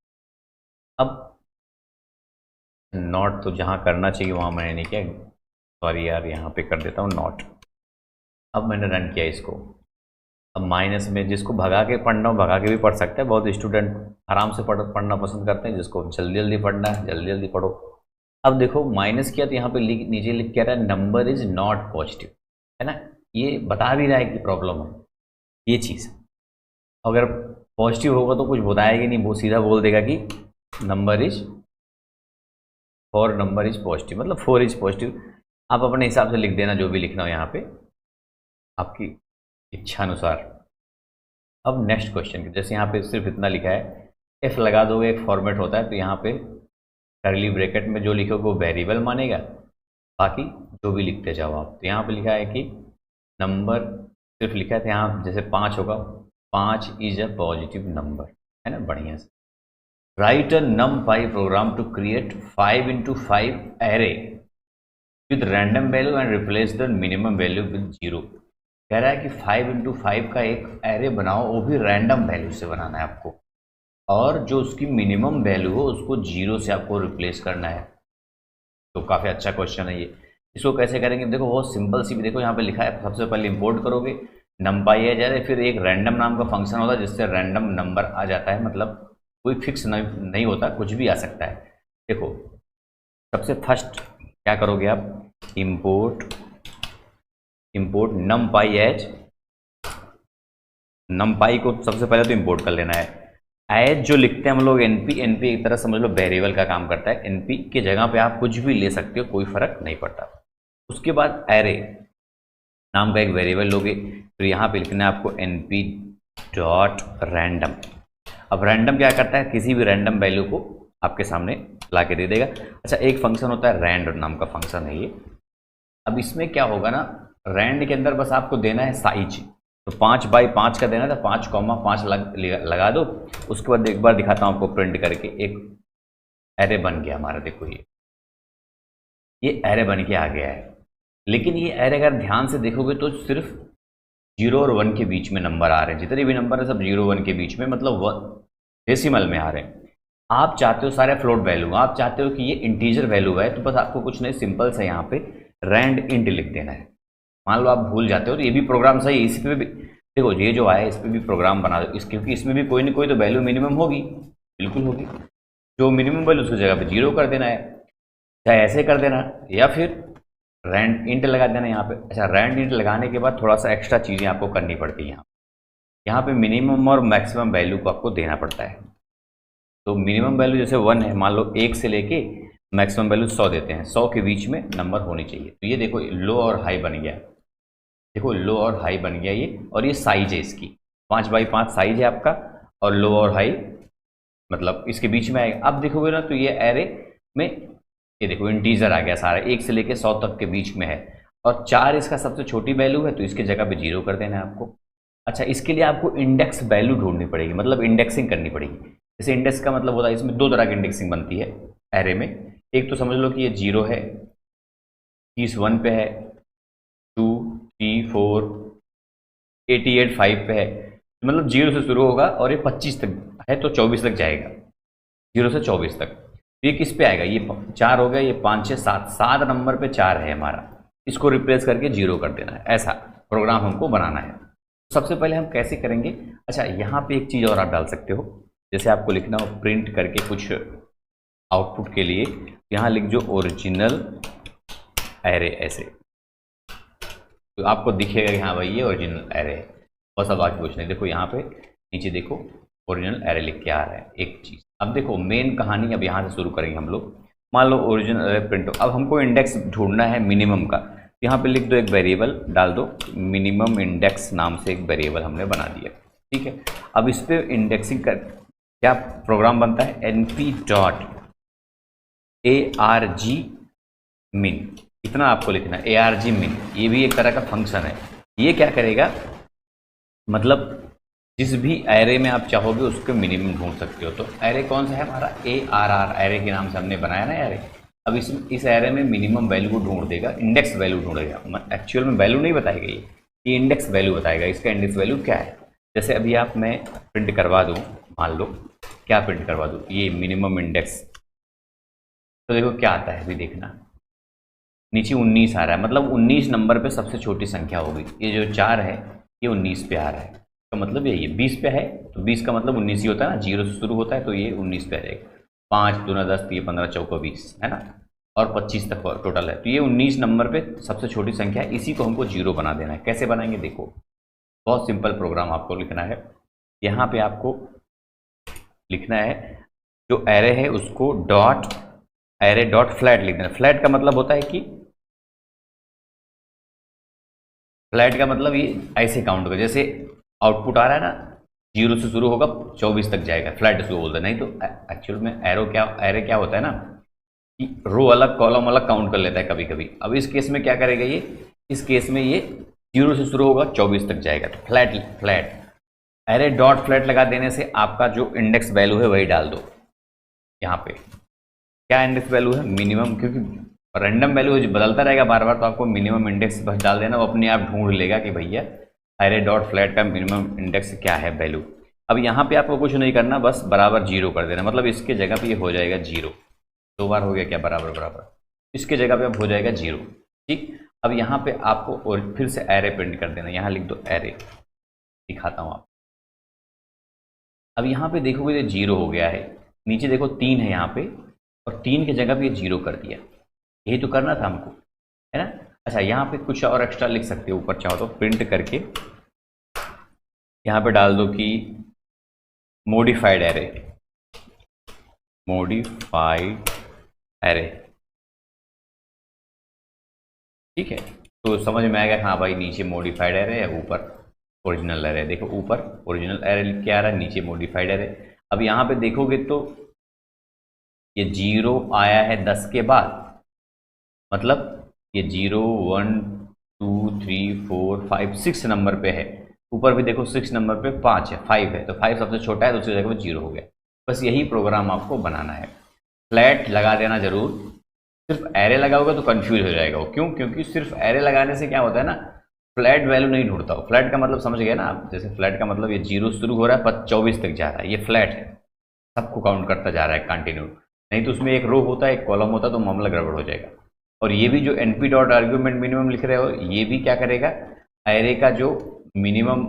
अब नॉट तो जहाँ करना चाहिए वहाँ मैंने नहीं किया, सॉरी यार, यहाँ पे कर देता हूँ नॉट। अब मैंने रन किया इसको। अब माइनस में जिसको भगा के पढ़ना हो भगा के भी पढ़ सकते हैं। बहुत स्टूडेंट आराम से पढ़ना पसंद करते हैं, जिसको जल्दी जल्दी पढ़ना है जल्दी जल्दी पढ़ो। अब देखो माइनस किया तो यहाँ पे नीचे लिख के रहा है नंबर इज नॉट पॉजिटिव, है ना? ये बता भी रहा है कि प्रॉब्लम है ये चीज़। अगर पॉजिटिव होगा तो कुछ बताएगा नहीं, वो सीधा बोल देगा कि number is number is positive, मतलब 4 इज पॉजिटिव। आप अपने हिसाब से लिख देना जो भी लिखना हो यहाँ पे आपकी इच्छा अनुसार। अब नेक्स्ट क्वेश्चन, जैसे यहाँ पे सिर्फ इतना लिखा है, एफ लगा दोगे, एक फॉर्मेट होता है, तो यहाँ पे करली ब्रैकेट में जो लिखोगे वो वेरिएबल मानेगा, बाकी जो भी लिखते जाओ आप। तो यहाँ पे लिखा है कि नंबर सिर्फ लिखा है, तो यहाँ जैसे 5 होगा, 5 इज अ पॉजिटिव नंबर, है ना? बढ़िया से write a numpy program to create 5 into 5 array with random value and replace the minimum value with 0। कह रहा है कि 5 into 5 का एक एरे बनाओ, वो भी रैंडम वैल्यू से बनाना है आपको, और जो उसकी मिनिमम वैल्यू हो उसको 0 से आपको रिप्लेस करना है। तो काफ़ी अच्छा क्वेश्चन है ये। इसको कैसे करेंगे देखो, बहुत सिंपल सी भी, देखो यहाँ पे लिखा है, सबसे पहले इंपोर्ट करोगे numpy आ जाए, फिर एक रैंडम नाम का फंक्शन होता है जिससे रैंडम नंबर आ जाता है, मतलब कोई फिक्स नहीं होता, कुछ भी आ सकता है। देखो सबसे फर्स्ट क्या करोगे आप, इंपोर्ट numpy एज, numpy को सबसे पहले तो इंपोर्ट कर लेना है। एज जो लिखते हैं हम लोग एनपी एक तरह समझ लो वेरिएबल का काम करता है, एनपी के जगह पे आप कुछ भी ले सकते हो, कोई फर्क नहीं पड़ता। उसके बाद एरे नाम का एक वेरिएबल लोगे, फिर यहाँ पे लिखना है आपको np डॉट रैंडम। अब रैंडम क्या करता है, किसी भी रैंडम वैल्यू को आपके सामने ला के दे देगा। अच्छा, एक फंक्शन होता है रैंड नाम का फंक्शन है ये। अब इसमें क्या होगा ना, रैंड के अंदर बस आपको देना है साइज, तो 5 बाई 5 का देना था, 5,5 लगा दो। उसके बाद एक बार दिखाता हूँ आपको प्रिंट करके, एक एरे बन गया हमारा। देखो ये एरे बन के आ गया है, लेकिन ये एरे अगर ध्यान से देखोगे तो सिर्फ 0 और 1 के बीच में नंबर आ रहे हैं, जितने भी नंबर है सब 0 1 के बीच में, मतलब 1 डेसिमल में आ रहे हैं। आप चाहते हो सारे फ्लोट वैल्यू, आप चाहते हो कि ये इंटीजर वैल्यू है, तो बस आपको कुछ नहीं, सिंपल सा यहाँ पे रैंड इंट लिख देना है। मान लो आप भूल जाते हो तो ये भी प्रोग्राम सही है, इस पर भी देखो, ये जो आया इस पर भी प्रोग्राम बना दो, क्योंकि इसमें भी कोई ना कोई तो वैल्यू मिनिमम होगी, बिल्कुल होगी। जो मिनिमम वैल्यू उसकी जगह पे 0 कर देना है, चाहे ऐसे कर देना या फिर रैंड इंट लगा देना यहाँ पे। अच्छा, रैंड इंट लगाने के बाद थोड़ा सा एक्स्ट्रा चीज़ें आपको करनी पड़ती हैं। यहाँ पे मिनिमम और मैक्सिमम वैल्यू को आपको देना पड़ता है। तो मिनिमम वैल्यू जैसे 1 है, मान लो 1 से लेके मैक्सिमम वैल्यू 100 देते हैं, 100 के बीच में नंबर होनी चाहिए। तो ये देखो लो और हाई बन गया, देखो लो और हाई बन गया ये, और ये साइज है इसकी 5 बाई 5 साइज है आपका, और लो और हाई मतलब इसके बीच में आएगा। अब देखोगे ना तो ये एरे में ये देखो इंटीजर आ गया सारा, 1 से लेके 100 तक के बीच में है, और 4 इसका सबसे छोटी वैल्यू है, तो इसके जगह पे 0 कर देना है आपको। अच्छा, इसके लिए आपको इंडेक्स वैल्यू ढूंढनी पड़ेगी, मतलब इंडेक्सिंग करनी पड़ेगी। जैसे इंडेक्स का मतलब होता है, इसमें 2 तरह की इंडेक्सिंग बनती है एरे में। एक तो समझ लो कि ये 0 है, इस 1 पे है, 2 3 4 88 5 पे है, मतलब 0 से शुरू होगा और ये 25 तक है तो 24 तक जाएगा, 0 से 24 तक। ये किस पे आएगा, ये 4 हो गया, ये 5 6 7, 7 नंबर पे 4 है हमारा, इसको रिप्लेस करके 0 कर देना है। ऐसा प्रोग्राम हमको बनाना है। सबसे पहले हम कैसे करेंगे, अच्छा यहाँ पे एक चीज़ और आप डाल सकते हो, जैसे आपको लिखना हो प्रिंट करके कुछ आउटपुट के लिए, यहाँ लिख जो ओरिजिनल एरे, ऐसे तो आपको दिखेगा कि हाँ भाई ये ओरिजिनल एरे है। बस अब आगे कुछ नहीं, देखो यहाँ पे नीचे देखो ओरिजिनल एरे लिख के आ रहा है एक चीज़। अब देखो मेन कहानी अब यहाँ से शुरू करेंगे हम लोग। मान लो ओरिजिनल एरे प्रिंट हो, अब हमको इंडेक्स ढूंढना है मिनिमम का, यहाँ पे लिख दो एक वेरिएबल डाल दो, मिनिमम इंडेक्स नाम से एक वेरिएबल हमने बना दिया, ठीक है। अब इस पर इंडेक्सिंग कर क्या प्रोग्राम बनता है, np डॉट arg min, इतना आपको लिखना है arg min। ये भी एक तरह का फंक्शन है। ये क्या करेगा, मतलब जिस भी एरे में आप चाहोगे उसके मिनिमम ढूंढ सकते हो। तो एरे कौन सा है हमारा, ARR एरे के नाम से हमने बनाया ना एरे। अब इस एरे में मिनिमम वैल्यू को ढूंढ देगा, इंडेक्स वैल्यू ढूंढेगा, एक्चुअल में वैल्यू नहीं बताएगा ये इंडेक्स वैल्यू बताएगा। इसका इंडेक्स वैल्यू क्या है, जैसे अभी आप मैं प्रिंट करवा दूँ, मान लो क्या प्रिंट करवा दूँ, ये मिनिमम इंडेक्स, तो देखो क्या आता है, अभी देखना नीचे 19 आ रहा है, मतलब 19 नंबर पे सबसे छोटी संख्या होगी। ये जो 4 है ये 19 पे आ रहा है, तो मतलब ये 20 पे है, तो 20 का मतलब 19 ही होता है ना, 0 से शुरू होता है, तो ये 19 पे आ जाएगा। 5 दूना 10, ये 15 चौका 20 है ना, और 25 तक टोटल है, तो ये 19 नंबर पे सबसे छोटी संख्या है, इसी को हमको 0 बना देना है। कैसे बनाएंगे देखो, बहुत सिंपल प्रोग्राम आपको लिखना है। यहाँ पे आपको लिखना है जो एरे है उसको डॉट एरे डॉट फ्लैट लिख देना। फ्लैट का मतलब होता है कि फ्लैट का मतलब ये ऐसे काउंट होगा, जैसे आउटपुट आ रहा है ना 0 से शुरू होगा 24 तक जाएगा, फ्लैट इसको बोलते हैं। नहीं तो एक्चुअल में एरे क्या होता है ना कि रो अलग कॉलम अलग काउंट कर लेता है कभी कभी। अब इस केस में क्या करेगा ये, इस केस में ये 0 से शुरू होगा 24 तक जाएगा, तो फ्लैट एरे डॉट फ्लैट लगा देने से आपका जो इंडेक्स वैल्यू है वही डाल दो, यहाँ पे क्या इंडेक्स वैल्यू है, मिनिमम, क्योंकि रैंडम वैल्यू बदलता रहेगा बार बार, तो आपको मिनिमम इंडेक्स बस डाल देना, वो अपने आप ढूंढ लेगा कि भैया अरे डॉट फ्लैट का मिनिमम इंडेक्स क्या है वैल्यू। अब यहाँ पे आपको कुछ नहीं करना, बस बराबर 0 कर देना, मतलब इसके जगह पे ये हो जाएगा 0। 2 बार हो गया क्या, बराबर बराबर, इसके जगह पे अब हो जाएगा 0। ठीक, अब यहाँ पे आपको और फिर से एरे प्रिंट कर देना, यहाँ लिख दो एरे, दिखाता हूँ आप। अब यहाँ पे देखोगे तो 0 हो गया है, नीचे देखो 3 है यहाँ पे, और 3 की जगह पे ये 0 कर दिया। यही तो करना था हमको, है ना। अच्छा, यहाँ पे कुछ और एक्स्ट्रा लिख सकते हो, ऊपर चाहो तो प्रिंट करके यहाँ पे डाल दो कि मॉडिफाइड एरे, मॉडिफाइड एरे। ठीक है, तो समझ में आएगा, हाँ भाई नीचे मॉडिफाइड एरे है, ऊपर ओरिजिनल एरे। देखो ऊपर ओरिजिनल एरे लिख के आ रहा है, नीचे मॉडिफाइड एरे। अब यहाँ पे देखोगे तो ये 0 आया है 10 के बाद, मतलब ये 0 1 2 3 4 5 6 नंबर पे है। ऊपर भी देखो 6 नंबर पे 5 है, 5 है, तो 5 सबसे छोटा है, तो उसकी जगह पे 0 हो गया। बस यही प्रोग्राम आपको बनाना है। फ्लैट लगा देना जरूर, सिर्फ एरे लगाओगे तो कंफ्यूज हो जाएगा वो। क्यों? क्योंकि सिर्फ एरे लगाने से क्या होता है ना, फ्लैट वैल्यू नहीं ढूंढता हो। फ्लैट का मतलब समझ गए ना आप, जैसे फ्लैट का मतलब ये 0 शुरू हो रहा है 24 तक जा रहा है, ये फ्लैट है, सबको काउंट करता जा रहा है कंटिन्यू। नहीं तो उसमें एक रो होता है, एक कॉलम होता है, तो मामला गड़बड़ हो जाएगा। और ये भी जो np डॉट आर्ग्यूमेंट मिनिमम लिख रहे हो, ये भी क्या करेगा, एरे का जो मिनिमम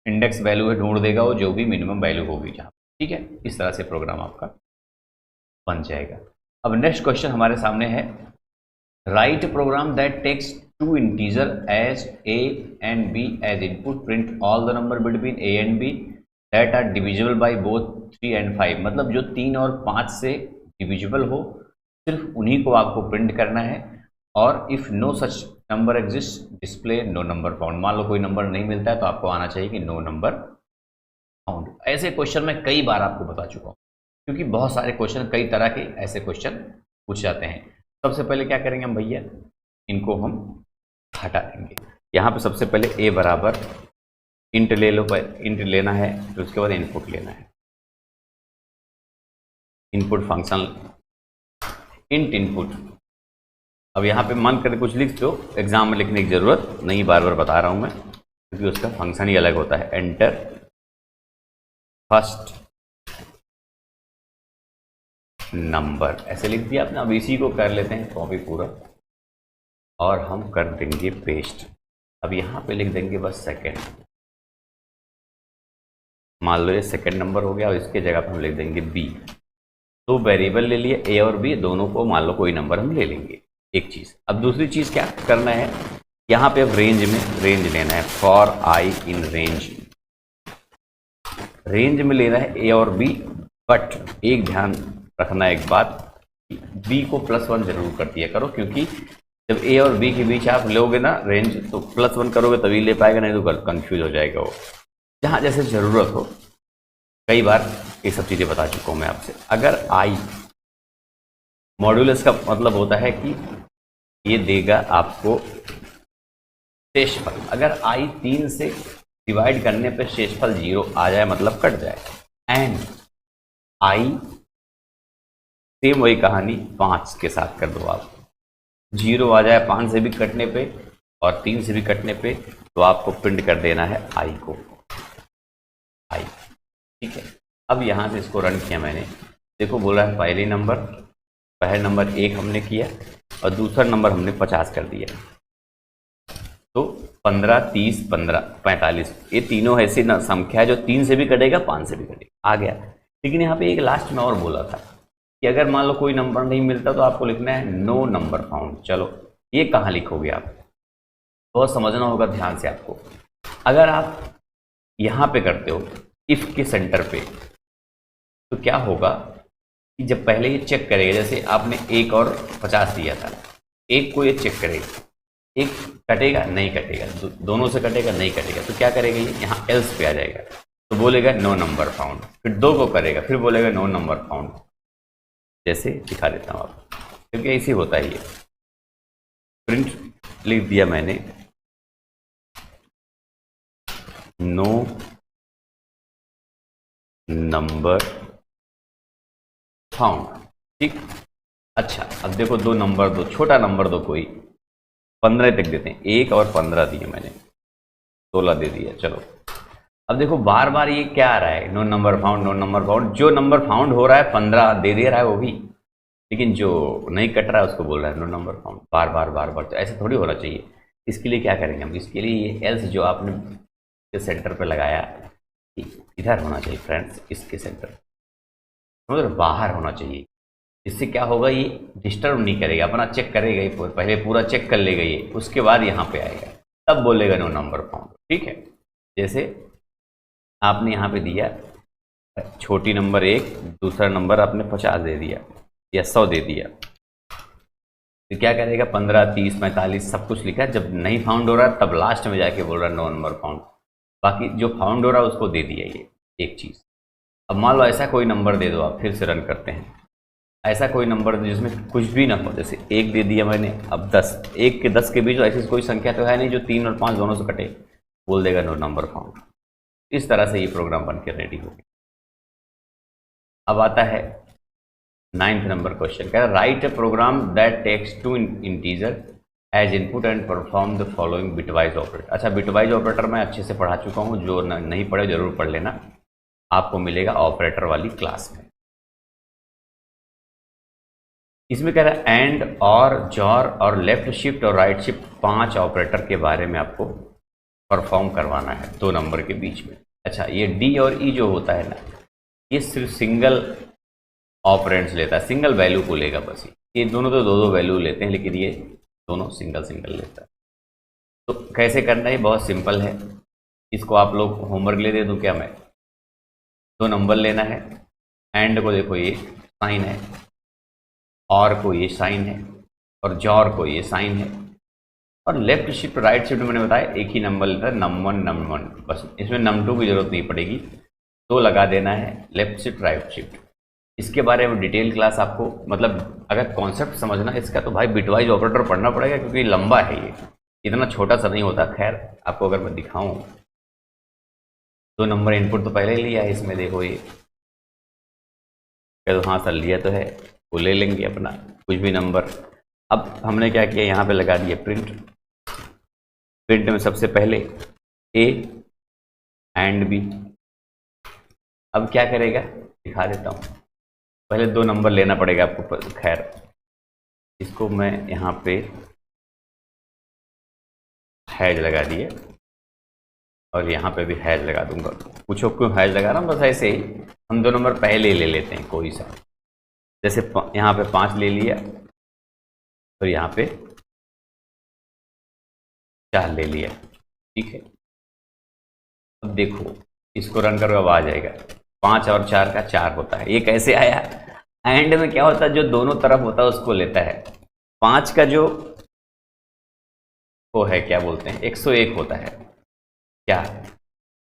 इंडेक्स वैल्यू है ढूंढ देगा वो, जो भी मिनिमम वैल्यू होगी जहाँ। ठीक है, इस तरह से प्रोग्राम आपका बन जाएगा। अब नेक्स्ट क्वेश्चन हमारे सामने है, write program that takes two integer as a and b as input, print all the number between a and b that are divisible by both 3 and 5। मतलब जो 3 और 5 से डिविजिबल हो, सिर्फ उन्हीं को आपको प्रिंट करना है। और if no such number exist display no number found. मान लो कोई नंबर नहीं मिलता है, तो आपको आना चाहिए कि नो नंबर फाउंड। ऐसे क्वेश्चन मैं कई बार आपको बता चुका हूँ, क्योंकि बहुत सारे क्वेश्चन, कई तरह के ऐसे क्वेश्चन पूछ जाते हैं। सबसे पहले क्या करेंगे हम भैया, इनको हम हटा देंगे। यहाँ पे सबसे पहले ए बराबर इंट ले लो, इंट लेना है, फिर उसके बाद इनपुट लेना है, इनपुट फंक्शन इंट इनपुट। अब यहाँ पे मन करे कुछ लिख दो, एग्जाम में लिखने की जरूरत नहीं, बार बार बता रहा हूँ मैं, क्योंकि उसका फंक्शन ही अलग होता है। एंटर फर्स्ट नंबर, ऐसे लिख दिया आपने। अब इसी को कर लेते हैं कॉपी पूरा, और हम कर देंगे पेस्ट। अब यहाँ पे लिख देंगे बस सेकेंड। मान लो ये सेकेंड नंबर हो गया, और इसके जगह पे हम लिख देंगे बी। तो वेरिएबल ले लिए ए और बी, दोनों को मान लो कोई नंबर हम ले लेंगे, एक चीज़। अब दूसरी चीज़ क्या करना है, यहाँ पे अब रेंज में रेंज लेना है, for I in range. Range में लेना है ए और बी, बट एक ध्यान रखना एक बात, बी को +1 जरूर कर दिया करो, क्योंकि जब ए और बी के बीच आप लोगे ना रेंज, तो +1 करोगे तभी ले पाएगा, नहीं तो कंफ्यूज हो जाएगा वो। जहाँ जैसे ज़रूरत हो, कई बार ये सब चीज़ें बता चुका हूँ मैं आपसे। अगर आई मॉड्यूलस का मतलब होता है कि ये देगा आपको शेषफल। अगर आई 3 से डिवाइड करने पर शेषफल 0 आ जाए, मतलब कट जाए। एंड आई सेम वही कहानी 5 के साथ कर दो आप, 0 आ जाए 5 से भी कटने पे और 3 से भी कटने पे, तो आपको प्रिंट कर देना है आई को, आई। ठीक है, अब यहाँ से इसको रन किया मैंने, देखो बोला है पहले नंबर 1 हमने किया, और दूसरा नंबर हमने 50 कर दिया। तो 15 30 15 45, ये तीनों ऐसी ना संख्या है जो 3 से भी कटेगा 5 से भी कटेगा, आ गया। लेकिन यहाँ पे एक लास्ट में और बोला था कि अगर मान लो कोई नंबर नहीं मिलता, तो आपको लिखना है नो नंबर फाउंड। चलो ये कहाँ लिखोगे आप, बहुत समझना होगा ध्यान से आपको। अगर आप यहाँ पे करते हो इफ के सेंटर पे, तो क्या होगा कि जब पहले ये चेक करेगा, जैसे आपने 1 और 50 दिया था, 1 को ये चेक करेगा, 1 कटेगा नहीं कटेगा, दोनों से कटेगा नहीं कटेगा, तो क्या करेगा ये यहाँ एल्स पे आ जाएगा, तो बोलेगा नो नंबर फाउंड। फिर 2 को करेगा, फिर बोलेगा नो नंबर फाउंड। जैसे दिखा देता हूँ आपको, क्योंकि ऐसे होता है ये। प्रिंट लिख दिया मैंने नो नंबर फाउंड। ठीक, अच्छा अब देखो दो नंबर दो, छोटा नंबर दो कोई, 15 तक देते हैं, 1 और 15 दिए मैंने, 16 दे दिया। चलो अब देखो बार बार ये क्या आ रहा है, no number found, no number found. जो नंबर फाउंड हो रहा है 15 दे दे रहा है वो भी, लेकिन जो नहीं कट रहा है उसको बोल रहा है नो नंबर फाउंड, बार बार बार बार। तो ऐसा थोड़ी होना चाहिए। इसके लिए क्या करेंगे हम, इसके लिए ये एल्स जो आपने सेंटर पे लगाया इधर होना चाहिए फ्रेंड्स, इसके सेंटर मतलब बाहर होना चाहिए। इससे क्या होगा, ये डिस्टर्ब नहीं करेगा, अपना चेक करेगा ये, पहले पूरा चेक कर लेगा ये, उसके बाद यहाँ पे आएगा तब बोलेगा नो नंबर फाउंड। ठीक है, जैसे आपने यहाँ पे दिया छोटी नंबर 1, दूसरा नंबर आपने 50 दे दिया या 100 दे दिया, तो क्या करेगा 15, 30, 45 सब कुछ लिखा। जब नहीं फाउंड हो रहा है तब लास्ट में जाके बोल रहा है नो नंबर फाउंड। बाकी जो फाउंड हो रहा है उसको दे दिया ये एक चीज़। अब मान लो ऐसा कोई नंबर दे दो, आप फिर से रन करते हैं, ऐसा कोई नंबर दो जिसमें कुछ भी ना हो, जैसे 1 दे दिया मैंने, अब 10, 1 के 10 के बीच ऐसी कोई संख्या तो है नहीं जो 3 और 5 दोनों से कटे, बोल देगा नो नंबर फाउंड। इस तरह से ये प्रोग्राम बन के रेडी हो गया। अब आता है 9th नंबर क्वेश्चन, कह रहा है write a program that takes 2 integer as input and perform the following bitwise operator. अच्छा, बिटवाइज ऑपरेटर मैं अच्छे से पढ़ा चुका हूँ, जो नहीं पढ़े जरूर पढ़ लेना, आपको मिलेगा ऑपरेटर वाली क्लास में। इसमें कह रहा है एंड और जॉर और लेफ्ट शिफ्ट और राइट शिफ्ट 5 ऑपरेटर के बारे में आपको परफॉर्म करवाना है 2 नंबर के बीच में। अच्छा, ये डी और ई जो होता है ना, ये सिर्फ सिंगल ऑपरेंड्स लेता है, सिंगल वैल्यू को लेगा बस। ये दोनों तो दो वैल्यू लेते हैं, लेकिन ये दोनों सिंगल सिंगल लेता है। तो कैसे करना है, बहुत सिंपल है। इसको आप लोग होमवर्क ले दे दूँ क्या मैं, 2 नंबर लेना है, एंड को देखो ये साइन है, और को ये साइन है, और जॉर को ये साइन है, और लेफ्ट शिफ्ट राइट शिफ्ट मैंने बताया एक ही नंबर लेता है, नम 1 नम 1, बस इसमें नम 2 की जरूरत नहीं पड़ेगी, 2 लगा देना है लेफ्ट शिफ्ट राइट शिफ्ट। इसके बारे में डिटेल क्लास आपको, मतलब अगर कॉन्सेप्ट समझना इसका तो भाई बिटवाइज ऑपरेटर पढ़ना पड़ेगा, क्योंकि लंबा है ये, इतना छोटा सा नहीं होता। खैर आपको अगर मैं दिखाऊं, 2 नंबर इनपुट तो पहले ही लिया है इसमें, देखो ये तो हाँ सर लिया तो है, वो ले लेंगे अपना कुछ भी नंबर। अब हमने क्या किया, यहाँ पे लगा दिया प्रिंट। प्रिंट में सबसे पहले ए एंड बी। अब क्या करेगा दिखा देता हूँ, पहले 2 नंबर लेना पड़ेगा आपको। खैर इसको मैं यहाँ पे हैज लगा दिया, और यहाँ पे भी हैज लगा दूंगा। पूछो क्यों हैज लगा रहा हूँ, बस ऐसे ही हम 2 नंबर पहले ले लेते हैं कोई सा, जैसे यहाँ पे 5 ले लिया, तो यहाँ पे 4 ले लिया। ठीक है, अब देखो इसको रन करो, अब आ जाएगा 5 और 4 का 4 होता है। ये कैसे आया, एंड में क्या होता है, जो दोनों तरफ होता है उसको लेता है। 5 का जो वो है क्या बोलते हैं 101 होता है, क्या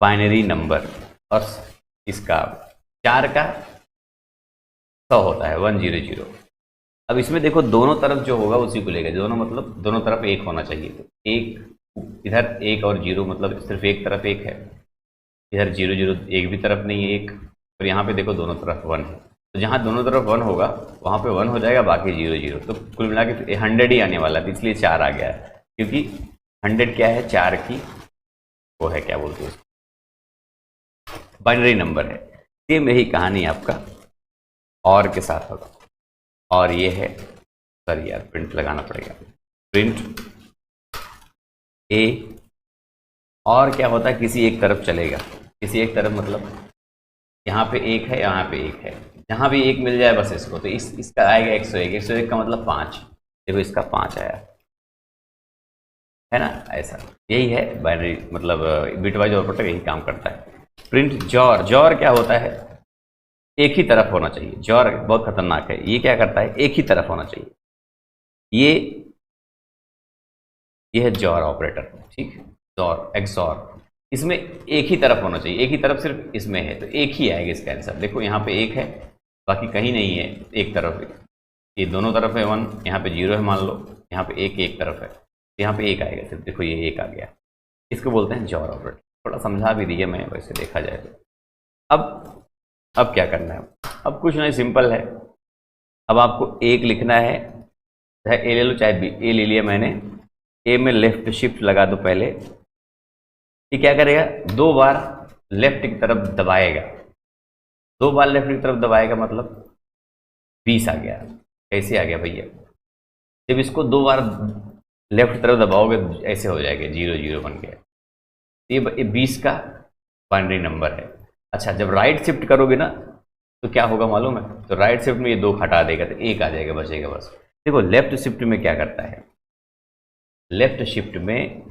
बाइनरी नंबर, और इसका 4 का 100 होता है 100। अब इसमें देखो दोनों तरफ जो होगा उसी को लेगा, दोनों मतलब दोनों तरफ 1 होना चाहिए। तो 1 इधर 1 और 0 मतलब सिर्फ एक तरफ 1 है, इधर 0 0 एक भी तरफ नहीं है 1, और यहाँ पे देखो दोनों तरफ 1 है। तो जहाँ दोनों तरफ 1 होगा वहाँ पे 1 हो जाएगा, बाकी 0 0। तो कुल मिला के 100 ही आने वाला है, इसलिए 4 आ गया है, क्योंकि 100 क्या है 4 की वो है क्या बोलते हैं बाइनरी नंबर है। सेम यही कहानी आपका और के साथ होगा, और ये है सर यार प्रिंट लगाना पड़ेगा, प्रिंट ए, और क्या होता है किसी एक तरफ चलेगा, किसी एक तरफ मतलब यहाँ पे 1 है, यहाँ पे 1 है, जहाँ भी 1 मिल जाए बस इसको, तो इसका आएगा 101। 101 का मतलब 5, देखो इसका 5 आया है ना, ऐसा यही है बाइनरी मतलब बिटवाइज ऑपरेटर यही काम करता है। प्रिंट जॉर, जॉर क्या होता है एक ही तरफ होना चाहिए, जॉर बहुत खतरनाक है। ये क्या करता है एक ही तरफ होना चाहिए, ये है जॉर ऑपरेटर। ठीक है, जॉर एक्सॉर, इसमें एक ही तरफ होना चाहिए, एक ही तरफ सिर्फ इसमें है, तो एक ही आएगा इसका आंसर। देखो यहाँ पे 1 है, बाकी कहीं नहीं है, एक तरफ है, ये दोनों तरफ है 1, यहाँ पे 0 है मान लो, यहाँ पे 1 एक तरफ है, यहाँ पे 1 आएगा सिर्फ, देखो ये 1 आ गया। इसको बोलते हैं जॉर ऑपरेटर। थोड़ा समझा भी दिया मैं वैसे देखा जाए तो। अब क्या करना है, अब कुछ नहीं, सिंपल है। अब आपको एक लिखना है, चाहे ए ले लो चाहे बी। ए ले लिया मैंने, ए में लेफ्ट शिफ्ट लगा दो पहले। ये क्या करेगा, 2 बार लेफ्ट की तरफ दबाएगा। 2 बार लेफ्ट की तरफ दबाएगा मतलब 20 आ गया। कैसे आ गया भैया, जब इसको 2 बार लेफ्ट की तरफ दबाओगे तो ऐसे हो जाएगा, 0 0 बन गया। ये 20 का बाइनरी नंबर है। अच्छा, जब राइट शिफ्ट करोगे ना तो क्या होगा मालूम है, तो राइट शिफ्ट में ये 2 हटा देगा तो 1 आ जाएगा, बचेगा बस। देखो लेफ्ट शिफ्ट में क्या करता है, लेफ्ट शिफ्ट में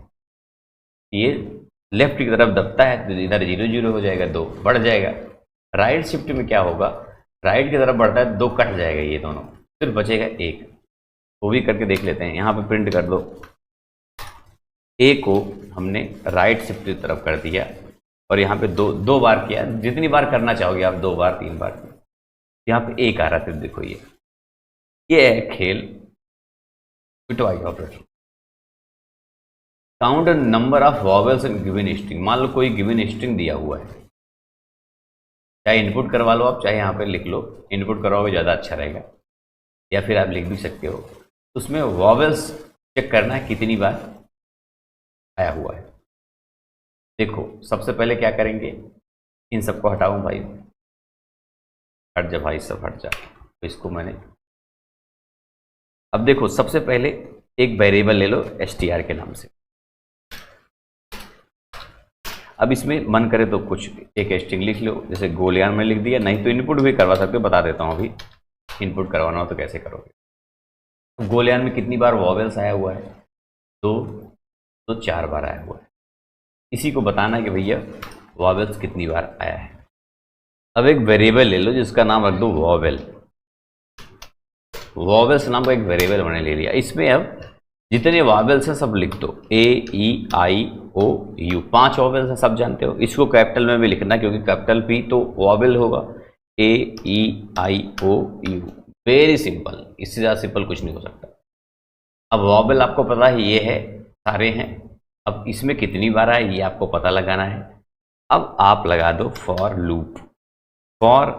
ये लेफ्ट की तरफ दबता है तो इधर 0 0 हो जाएगा, 2 बढ़ जाएगा। राइट शिफ्ट में क्या होगा, राइट की तरफ बढ़ता है 2 कट जाएगा ये दोनों, फिर बचेगा 1। वो भी करके देख लेते हैं, यहाँ पे प्रिंट कर दो। ए को हमने राइट शिफ्ट की तरफ कर दिया और यहाँ पे 2 बार किया, जितनी बार करना चाहोगे आप, 2 बार 3 बार। यहाँ पे 1 आ रहा था, देखो ये है खेल पिटवाई operator. Count number of vowels in given string. मान लो कोई गिवन स्ट्रिंग दिया हुआ है, चाहे इनपुट करवा लो आप, चाहे यहाँ पे लिख लो, इनपुट करवाओगे ज़्यादा अच्छा रहेगा, या फिर आप लिख भी सकते हो। उसमें वॉवेल्स चेक करना है कितनी बार आया हुआ है। देखो सबसे पहले क्या करेंगे, इन सबको हटाऊं भाई, हट जा भाई, सब हट जा। तो इसको मैंने, अब देखो सबसे पहले एक वेरिएबल ले लो str के नाम से। अब इसमें मन करे तो कुछ एक स्ट्रिंग लिख लो, जैसे गोलियान में लिख दिया, नहीं तो इनपुट भी करवा सकते हो, बता देता हूँ अभी। इनपुट करवाना हो तो कैसे करोगे। गोलियान में कितनी बार वॉवेल्स आया हुआ है, 2 तो 4 बार आया हुआ है। इसी को बताना कि भैया वॉवेल्स कितनी बार आया है। अब एक वेरिएबल ले लो जिसका नाम रख दो वॉवेल। वॉवेल्स नाम का एक वेरिएबल मैंने ले लिया। इसमें अब जितने वॉवेल्स हैं सब लिख दो, ए ई आई ओ यू, 5 वॉवेल्स हैं, सब जानते हो। इसको कैपिटल में भी लिखना क्योंकि कैपिटल पी तो वॉवेल होगा, ए ई आई ओ यू। वेरी सिंपल, इससे ज़्यादा सिंपल कुछ नहीं हो सकता। अब वॉवेल आपको पता है ये है, सारे हैं। अब इसमें कितनी बार आए ये आपको पता लगाना है। अब आप लगा दो फॉर लूप। फॉर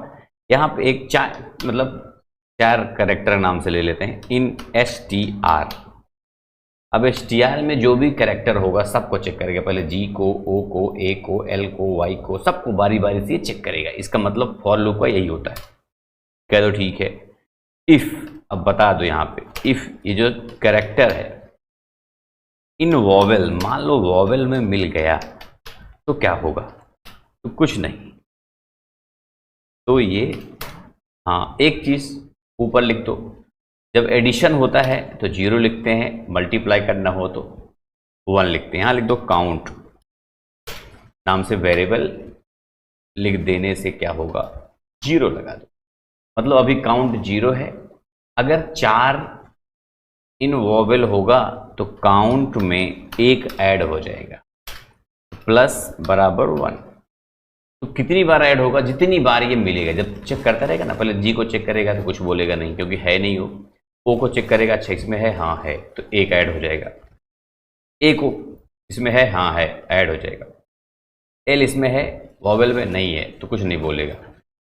यहाँ पे एक 4 कैरेक्टर नाम से ले लेते हैं, इन str। अब str में जो भी कैरेक्टर होगा सबको चेक करेगा, पहले g को, o को, a को, l को, y को, सबको बारी बारी से चेक करेगा। इसका मतलब फॉर लूप का यही होता है। कह दो ठीक है। इफ, अब बता दो यहाँ पे, इफ ये जो कैरेक्टर है इन वॉवेल, मान लो वॉवेल में मिल गया तो क्या होगा, तो कुछ नहीं। तो ये, हाँ एक चीज ऊपर लिख दो, जब एडिशन होता है तो 0 लिखते हैं, मल्टीप्लाई करना हो तो 1 लिखते हैं। यहाँ लिख दो काउंट नाम से वेरिएबल लिख देने से क्या होगा, 0 लगा दो। मतलब अभी काउंट 0 है। अगर 4 इन वॉवेल होगा तो काउंट में 1 ऐड हो जाएगा, प्लस बराबर 1। तो कितनी बार ऐड होगा, जितनी बार ये मिलेगा। जब चेक करता रहेगा ना, पहले जी को चेक करेगा तो कुछ बोलेगा नहीं क्योंकि है नहीं हो। ओ को चेक करेगा, अच्छा इसमें है, हाँ है, तो 1 ऐड हो जाएगा। ए को इसमें है, हाँ है, ऐड हो जाएगा। एल इसमें है, वॉवेल में नहीं है तो कुछ नहीं बोलेगा।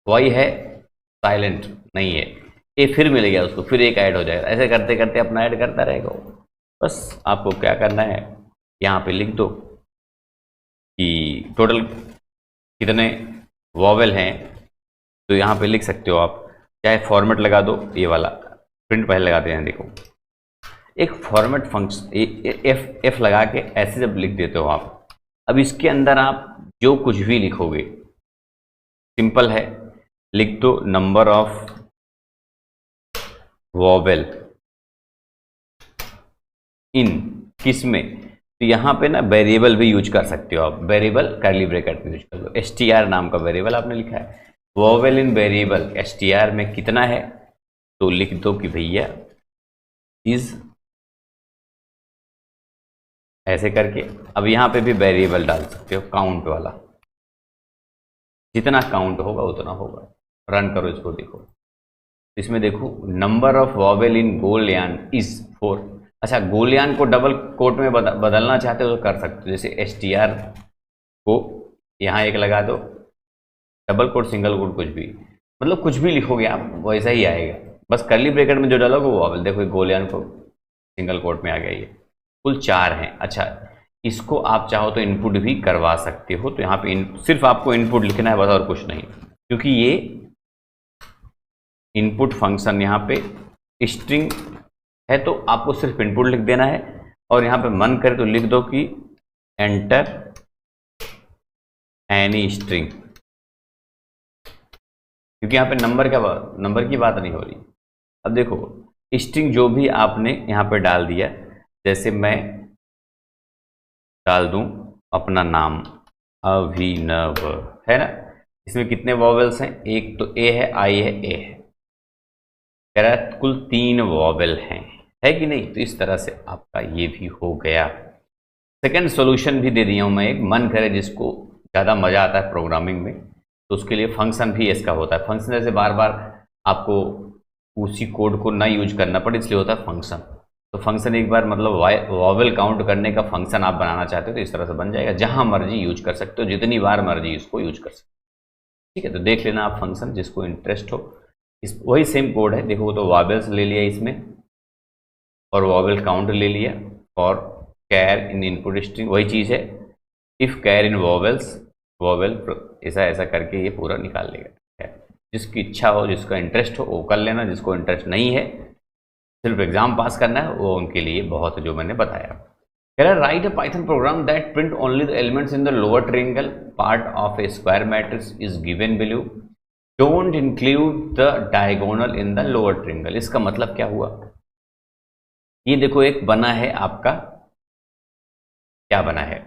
वाई है, साइलेंट नहीं है। ए फिर मिल गया उसको, फिर 1 ऐड हो जाएगा। ऐसे करते करते अपना ऐड करता रहेगा वो। बस आपको क्या करना है, यहाँ पे लिख दो कि टोटल कितने वॉवेल हैं। तो यहाँ पे लिख सकते हो आप, चाहे फॉर्मेट लगा दो, ये वाला प्रिंट पहले लगाते हैं। देखो एक फॉर्मेट फंक्शन एफ लगा के ऐसे जब लिख देते हो आप, अब इसके अंदर आप जो कुछ भी लिखोगे सिंपल है, लिख दो नंबर ऑफ वॉवेल इन किस में। तो यहाँ पे ना वेरिएबल भी यूज कर सकते हो आप, वेरिएबल कर्ली ब्रैकेट में यूज कर लो। str नाम का वेरिएबल आपने लिखा है, वॉवेल इन वेरिएबल str में कितना है तो लिख दो कि भैया इज, ऐसे करके। अब यहाँ पे भी वेरिएबल डाल सकते हो काउंट वाला, जितना काउंट होगा उतना होगा। रन करो इसको, देखो इसमें देखो नंबर ऑफ वॉवेल इन गोलियान इज 4। अच्छा, गोलियान को डबल कोट में बदलना चाहते हो तो कर सकते हो। जैसे str को यहाँ 1 लगा दो, डबल कोट सिंगल कोट कुछ भी, मतलब कुछ भी लिखोगे आप वैसा ही आएगा, बस कर्ली ब्रैकेट में जो डालोगे वो वॉवेल। देखो गोलियान को सिंगल कोट में आ गया, ये कुल 4 हैं। अच्छा, इसको आप चाहो तो इनपुट भी करवा सकते हो, तो यहाँ पे सिर्फ आपको इनपुट लिखना है बस, और कुछ नहीं, क्योंकि ये इनपुट फंक्शन यहाँ पे स्ट्रिंग है, तो आपको सिर्फ इनपुट लिख देना है। और यहाँ पे मन करे तो लिख दो कि एंटर एनी स्ट्रिंग, क्योंकि यहाँ पे नंबर की बात नहीं हो रही। अब देखो स्ट्रिंग जो भी आपने यहाँ पे डाल दिया, जैसे मैं डाल दूं अपना नाम अभिनव, है ना, इसमें कितने वॉवेल्स हैं, एक तो ए है, आई है, ए है, कह रहा है कुल 3 वॉवेल हैं, है कि नहीं। तो इस तरह से आपका ये भी हो गया। सेकंड सॉल्यूशन भी दे दिया हूं मैं, एक मन करे जिसको ज़्यादा मज़ा आता है प्रोग्रामिंग में, तो उसके लिए फंक्शन भी इसका होता है। फंक्शन जैसे बार बार आपको उसी कोड को ना यूज करना पड़े, इसलिए होता है फंक्शन। तो फंक्शन एक बार मतलब वॉवेल काउंट करने का फंक्शन आप बनाना चाहते हो तो इस तरह से बन जाएगा, जहां मर्जी यूज कर सकते हो, जितनी बार मर्जी इसको यूज कर सकते हो। ठीक है, तो देख लेना आप फंक्शन जिसको इंटरेस्ट हो। इस वही सेम कोड है, देखो तो वॉवेल्स ले लिया इसमें और वॉवेल काउंट ले लिया, और कैर इन इनपुट स्ट्रिंग वही चीज़ है, if char in vowels vowel, ऐसा ऐसा करके ये पूरा निकाल लेगा। जिसकी इच्छा हो, जिसका इंटरेस्ट हो वो कर लेना, जिसको इंटरेस्ट नहीं है सिर्फ एग्जाम पास करना है वो उनके लिए बहुत, जो मैंने बताया। कह रहा है write a Python programme that print only the elements in the lower triangle part of A square matrix is given below, don't include the diagonal in the lower triangle. इसका मतलब क्या हुआ, ये देखो एक बना है आपका, क्या बना है,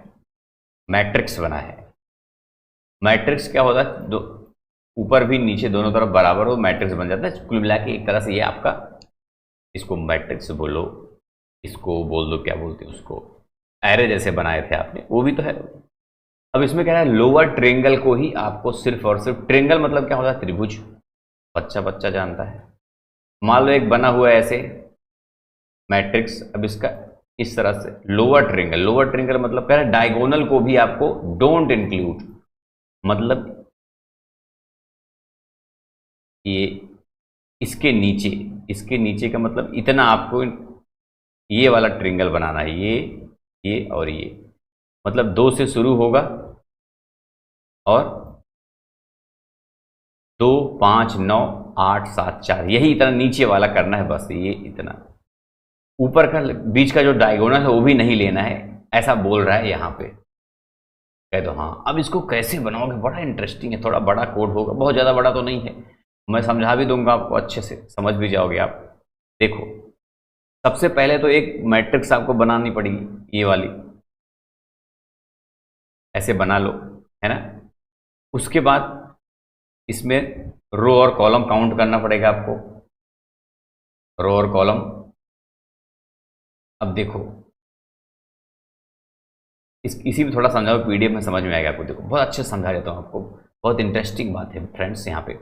मैट्रिक्स बना है। मैट्रिक्स क्या होता है, दो ऊपर भी नीचे दोनों तरफ बराबर हो मैट्रिक्स बन जाता है। कुल मिला के एक तरह से ये आपका, इसको मैट्रिक्स बोलो, इसको बोल दो क्या बोलते हैं उसको, एरे जैसे बनाए थे आपने, वो भी तो है। अब इसमें क्या है, लोअर ट्रायंगल को ही आपको सिर्फ और सिर्फ, ट्रायंगल मतलब क्या होता है, त्रिभुज, बच्चा बच्चा जानता है। मान लो एक बना हुआ है ऐसे मैट्रिक्स, अब इसका इस तरह से लोअर ट्रायंगल, लोअर ट्रायंगल मतलब कह रहा है डायगोनल को भी आपको डोंट इंक्लूड, मतलब ये इसके नीचे का मतलब इतना आपको ये वाला ट्रायंगल बनाना है, ये और ये, मतलब 2 से शुरू होगा और 2 5 9 8 7 4, यही इतना नीचे वाला करना है बस, ये इतना। ऊपर का बीच का जो डायगोनल है वो भी नहीं लेना है, ऐसा बोल रहा है यहाँ पे। कह दो हाँ। अब इसको कैसे बनाओगे, बड़ा इंटरेस्टिंग है, थोड़ा बड़ा कोड होगा, बहुत ज़्यादा बड़ा तो नहीं है, मैं समझा भी दूंगा आपको, अच्छे से समझ भी जाओगे आप। देखो सबसे पहले तो एक मैट्रिक्स आपको बनानी पड़ेगी, ये वाली ऐसे बना लो, है ना। उसके बाद इसमें रो और कॉलम काउंट करना पड़ेगा आपको, रो और कॉलम। अब देखो इसी में थोड़ा समझाओ, पीडीएफ में समझ में आएगा आपको। देखो बहुत अच्छे से समझा देता हूँ आपको, बहुत इंटरेस्टिंग बात है फ्रेंड्स यहाँ पे।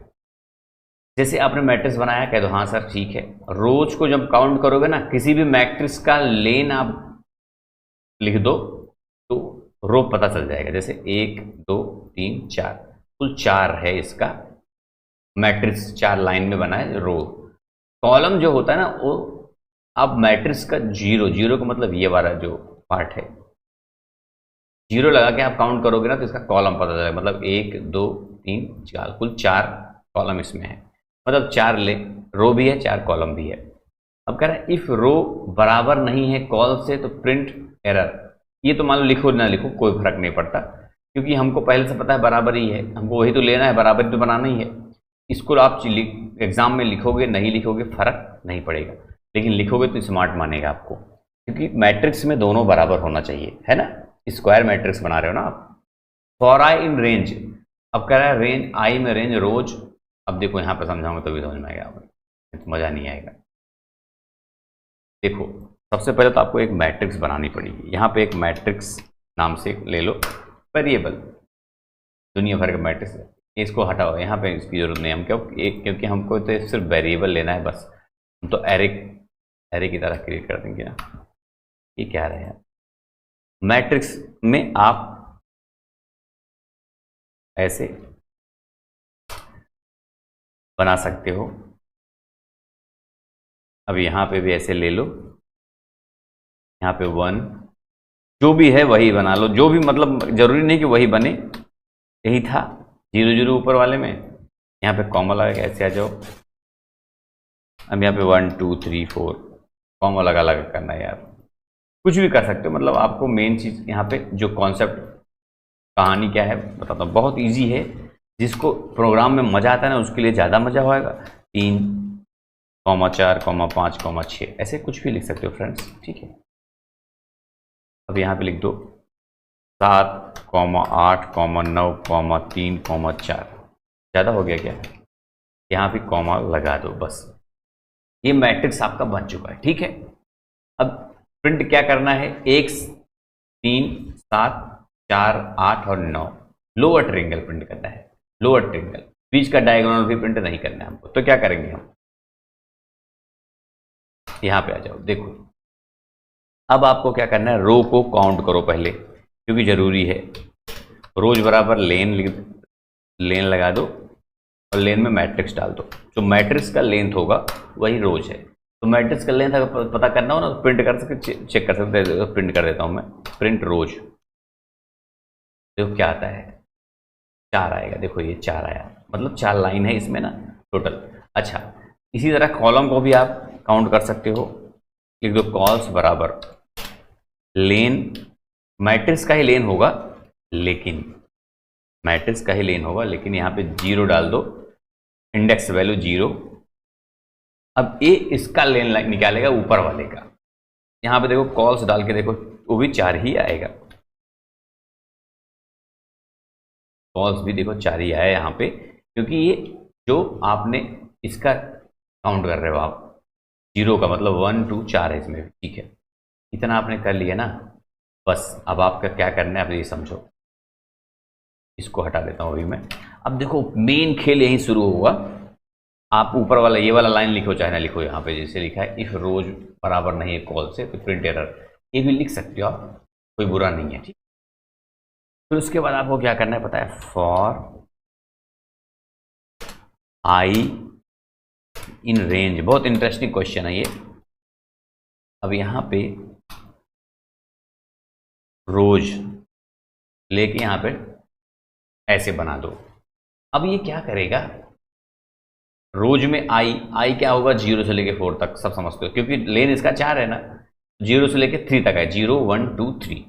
जैसे आपने मैट्रिक्स बनाया, कह दो हाँ सर ठीक है, रोज को जब काउंट करोगे ना, किसी भी मैट्रिक्स का लेन आप लिख दो तो रो पता चल जाएगा। जैसे 1 2 3 4, कुल 4 है इसका मैट्रिक्स, 4 लाइन में बना है रो। कॉलम जो होता है ना वो, आप मैट्रिक्स का जीरो का मतलब ये वाला जो पार्ट है, जीरो लगा के आप काउंट करोगे ना तो इसका कॉलम पता चलेगा, मतलब 1 2 3 4, कुल 4 कॉलम इसमें है, मतलब 4 ले रो भी है 4 कॉलम भी है। अब कह रहा है इफ रो बराबर नहीं है कॉल से तो प्रिंट एरर। ये तो मान लो लिखो ना लिखो कोई फर्क नहीं पड़ता, क्योंकि हमको पहले से पता है बराबर ही है, हमको वही तो लेना है, बराबर तो बनाना ही है। इसको आप एग्जाम में लिखोगे नहीं लिखोगे फर्क नहीं पड़ेगा, लेकिन लिखोगे तो स्मार्ट मानेगा आपको, क्योंकि मैट्रिक्स में दोनों बराबर होना चाहिए, है ना। स्क्वायर मैट्रिक्स बना रहे हो ना आप। फॉर आई इन रेंज, अब कह रहा है रेंज आई में रेंज रोज। अब देखो यहाँ पर समझाऊंगा तभी समझ में आएगा, तो मज़ा नहीं आएगा। देखो सबसे पहले तो आपको एक मैट्रिक्स बनानी पड़ेगी, यहाँ पे एक मैट्रिक्स नाम से ले लो वेरिएबल, दुनिया भर का मैट्रिक्स है, इसको हटाओ, यहाँ पे इसकी जरूरत नहीं, हम क्योंकि हमको तो सिर्फ वेरिएबल लेना है बस, हम तो एरे की तरह क्रिएट कर देंगे ना। ये क्या रहा है, मैट्रिक्स में आप ऐसे बना सकते हो। अब यहाँ पे भी ऐसे ले लो, यहाँ पे 1, जो भी है वही बना लो, जो भी, मतलब जरूरी नहीं कि वही बने, यही था 0 0 ऊपर वाले में, यहाँ पे कॉमा लगा ऐसे आ जाओ। अब यहाँ पे 1 2 3 4 कॉमा लगा लगा करना है यार, कुछ भी कर सकते हो, मतलब आपको मेन चीज़ यहाँ पे जो कॉन्सेप्ट, कहानी क्या है बताता हूँ, बहुत इजी है। जिसको प्रोग्राम में मज़ा आता है ना, उसके लिए ज़्यादा मज़ा होएगा। 3 4 5 6 ऐसे कुछ भी लिख सकते हो फ्रेंड्स, ठीक है। अब यहाँ पे लिख दो 7 8 9 3 4, ज़्यादा हो गया क्या, यहाँ भी कॉमा लगा दो बस। ये मैट्रिक्स आपका बन चुका है, ठीक है। अब प्रिंट क्या करना है, 1 3 7 4 8 और 9 लोअर ट्रायंगल प्रिंट करना है, लोअर ट्रायंगल, बीच का डायगोनल भी प्रिंट नहीं करना है हमको। तो क्या करेंगे हम, यहाँ पे आ जाओ, देखो अब आपको क्या करना है, रो को काउंट करो पहले, क्योंकि जरूरी है। रोज बराबर लेन लगा दो और लेन में मैट्रिक्स डाल दो, जो मैट्रिक्स का लेंथ होगा वही रोज है। तो मैट्रिक्स का लेंथ अगर पता करना हो ना, तो प्रिंट कर सकते, चेक कर सकते, प्रिंट कर देता हूं मैं, प्रिंट रोज, देखो क्या आता है, 4 आएगा। देखो ये 4 आया, मतलब 4 लाइन है इसमें ना टोटल। अच्छा, इसी तरह कॉलम को भी आप काउंट कर सकते हो, लिख दो कॉल्स बराबर लेन, मैट्रिक्स का ही लेन होगा, लेकिन मैट्रिक्स का ही लेन होगा, लेकिन यहाँ पे 0 डाल दो, इंडेक्स वैल्यू 0। अब ये इसका लेन निकालेगा ऊपर वाले का, यहाँ पे देखो कॉल्स डाल के देखो, वो भी 4 ही आएगा, कॉल्स भी देखो 4 ही आया यहाँ पे, क्योंकि ये जो आपने इसका काउंट कर रहे हो आप, 0 का मतलब 1 2 4 है इसमें भी, ठीक है। इतना आपने कर लिया ना, बस अब आपका क्या करना है आप ये समझो। इसको हटा देता हूँ अभी मैं। अब देखो मेन खेल यहीं शुरू होगा। आप ऊपर वाला ये वाला लाइन लिखो चाहे ना लिखो, यहाँ पे जैसे लिखा है इफ रोज बराबर नहीं है कॉल से, तो प्रिंट एरर, ये भी लिख सकते हो आप, कोई बुरा नहीं है, ठीक। फिर उसके बाद आपको क्या करना है पता है, फॉर आई इन रेंज, बहुत इंटरेस्टिंग क्वेश्चन है ये। अब यहाँ पे रोज लेके यहाँ पे ऐसे बना दो। अब ये क्या करेगा, रोज में आई क्या होगा, 0 से लेके 4 तक, सब समझते हो क्योंकि लेन इसका 4 है ना, 0 से लेके 3 तक है, 0 1 2 3।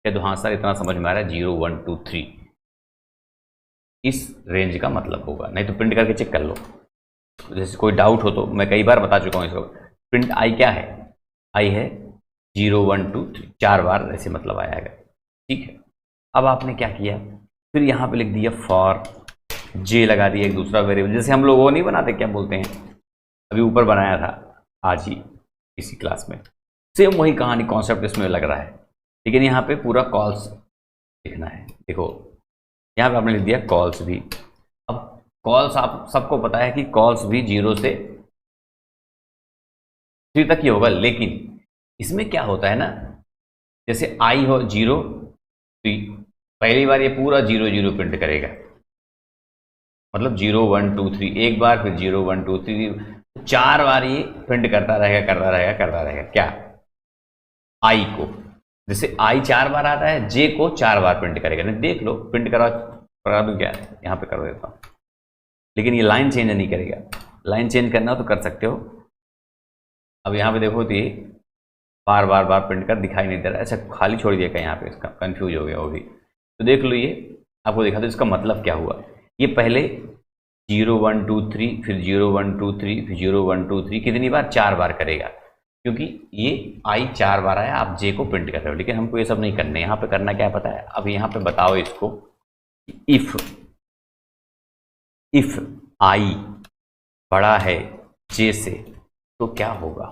तो हाँ सर इतना समझ में आ रहा है, 0 1 2 3 इस रेंज का मतलब होगा, नहीं तो प्रिंट करके चेक कर लो, जैसे कोई डाउट हो तो। मैं कई बार बता चुका हूँ इसको, प्रिंट आई क्या है, आई है 0 1 2 3, 4 बार ऐसे मतलब आएगा, ठीक है। अब आपने क्या किया, फिर यहाँ पे लिख दिया फॉर जे, लगा दिया एक दूसरा वेरिएबल, जैसे हम लोग वो नहीं बनाते, क्या बोलते हैं, अभी ऊपर बनाया था आज ही इसी क्लास में, सेम वही कहानी कॉन्सेप्ट इसमें लग रहा है, लेकिन यहाँ पे पूरा कॉल्स लिखना है। देखो यहाँ पे आपने लिख दिया कॉल्स भी। अब कॉल्स आप सबको पता है कि कॉल्स भी 0 से 3 तक ही होगा, लेकिन इसमें क्या होता है ना, जैसे आई हो 0 तो पहली बार ये पूरा 0 0 प्रिंट करेगा, मतलब 0 1 2 3 एक बार, फिर 0 1 2 3, 4 बार ये प्रिंट करता रहेगा क्या, आई को। जैसे आई 4 बार आता है, जे को 4 बार प्रिंट करेगा, नहीं देख लो, प्रिंट करा दूं क्या, यहाँ पे कर देता हूँ, लेकिन ये लाइन चेंज नहीं करेगा, लाइन चेंज करना हो तो कर सकते हो। अब यहाँ पे देखो तो ये बार बार प्रिंट कर दिखाई नहीं दे रहा, ऐसा खाली छोड़ दिया क्या, यहाँ पे इसका कंफ्यूज हो गया वो भी, तो देख लो ये आपको दिखा दो इसका मतलब क्या हुआ। ये पहले 0 1 2 3, फिर 0 1 2 3, फिर 0 1 2 3, कितनी बार, 4 बार करेगा, क्योंकि ये आई 4 बार आया, आप जे को प्रिंट कर रहे हो, लेकिन हमको ये सब नहीं करना है। यहाँ पे करना क्या है पता है, अब यहाँ पे बताओ इसको, इफ आई बड़ा है जे से तो क्या होगा,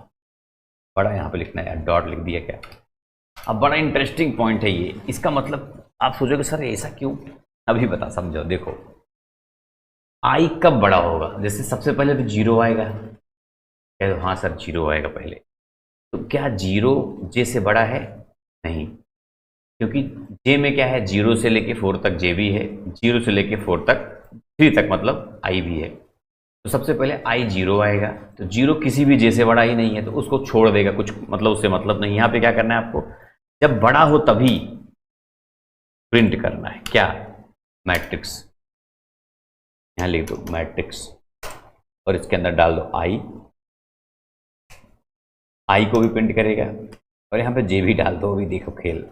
बड़ा यहाँ पे लिखना है यार, डॉट लिख दिया क्या। अब बड़ा इंटरेस्टिंग पॉइंट है ये, इसका मतलब आप सोचोगे सर ऐसा क्यों, अभी बता समझो। देखो आई कब बड़ा होगा, जैसे सबसे पहले तो 0 आएगा, कह दो हाँ सर 0 आएगा पहले, तो क्या 0 जे से बड़ा है, नहीं, क्योंकि जे में क्या है, 0 से लेके 4 तक जे भी है, 0 से लेके 4 तक 3 तक मतलब आई भी है, तो सबसे पहले आई 0 आएगा, तो 0 किसी भी जे से बड़ा ही नहीं है तो उसको छोड़ देगा, कुछ मतलब उससे मतलब नहीं। यहाँ पे क्या करना है आपको, जब बड़ा हो तभी प्रिंट करना है। क्या? मैट्रिक्स। यहाँ लिख दो मैट्रिक्स और इसके अंदर डाल दो आई को भी प्रिंट करेगा और यहाँ पे जे भी डाल दो। अभी देखो खेल,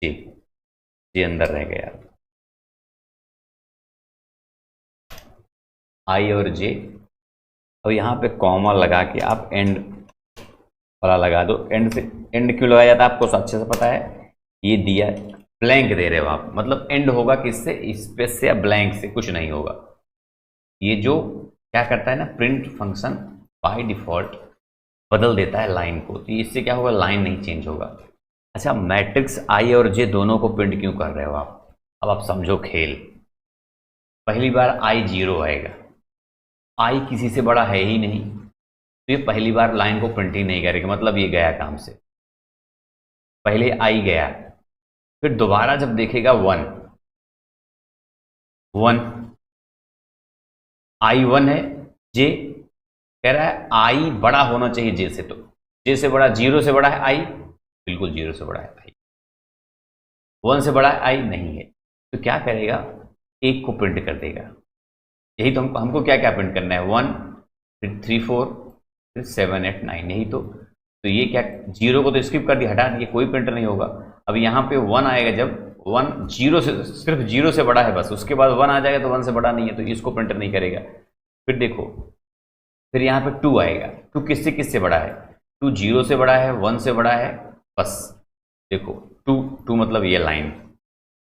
जे अंदर रह गया, आई और जे। अब यहाँ पे कॉमा लगा के आप एंड वाला लगा दो। एंड से एंड क्यों लगाया जाता है आपको अच्छे से पता है, ये दिया ब्लैंक दे रहे हो आप, मतलब एंड होगा किससे, स्पेस से या ब्लैंक से, कुछ नहीं होगा। ये जो क्या करता है ना, प्रिंट फंक्शन बाय डिफॉल्ट बदल देता है लाइन को, तो इससे क्या होगा, लाइन नहीं चेंज होगा। अच्छा, मैट्रिक्स आई और जे दोनों को प्रिंट क्यों कर रहे हो आप, अब आप समझो खेल। पहली बार आई 0 आएगा, आई किसी से बड़ा है ही नहीं, तो ये पहली बार लाइन को प्रिंट ही नहीं करेगा, मतलब ये गया काम से। पहले आई गया, फिर दोबारा जब देखेगा 1 आई 1 है, जे कह रहा है आई बड़ा होना चाहिए जे से, तो जे से बड़ा, 0 से बड़ा है आई, बिल्कुल 0 से बड़ा है आई। 1 से बड़ा है आई नहीं है, तो क्या करेगा, 1 को प्रिंट कर देगा। यही तो हमको क्या क्या प्रिंट करना है, 1 फिर 3 4 फिर 7 8 9, यही तो ये क्या, 0 को तो स्किप कर दिया, हटा दिया, कोई प्रिंट नहीं होगा। अब यहाँ पे 1 आएगा, जब 1 0 से, सिर्फ 0 से बड़ा है बस, उसके बाद 1 आ जाएगा तो 1 से बड़ा नहीं है, तो इसको प्रिंट नहीं करेगा। फिर देखो, फिर यहाँ पे 2 आएगा, 2 किससे बड़ा है, 2 0 से बड़ा है, 1 से बड़ा है, बस देखो 2 मतलब ये लाइन,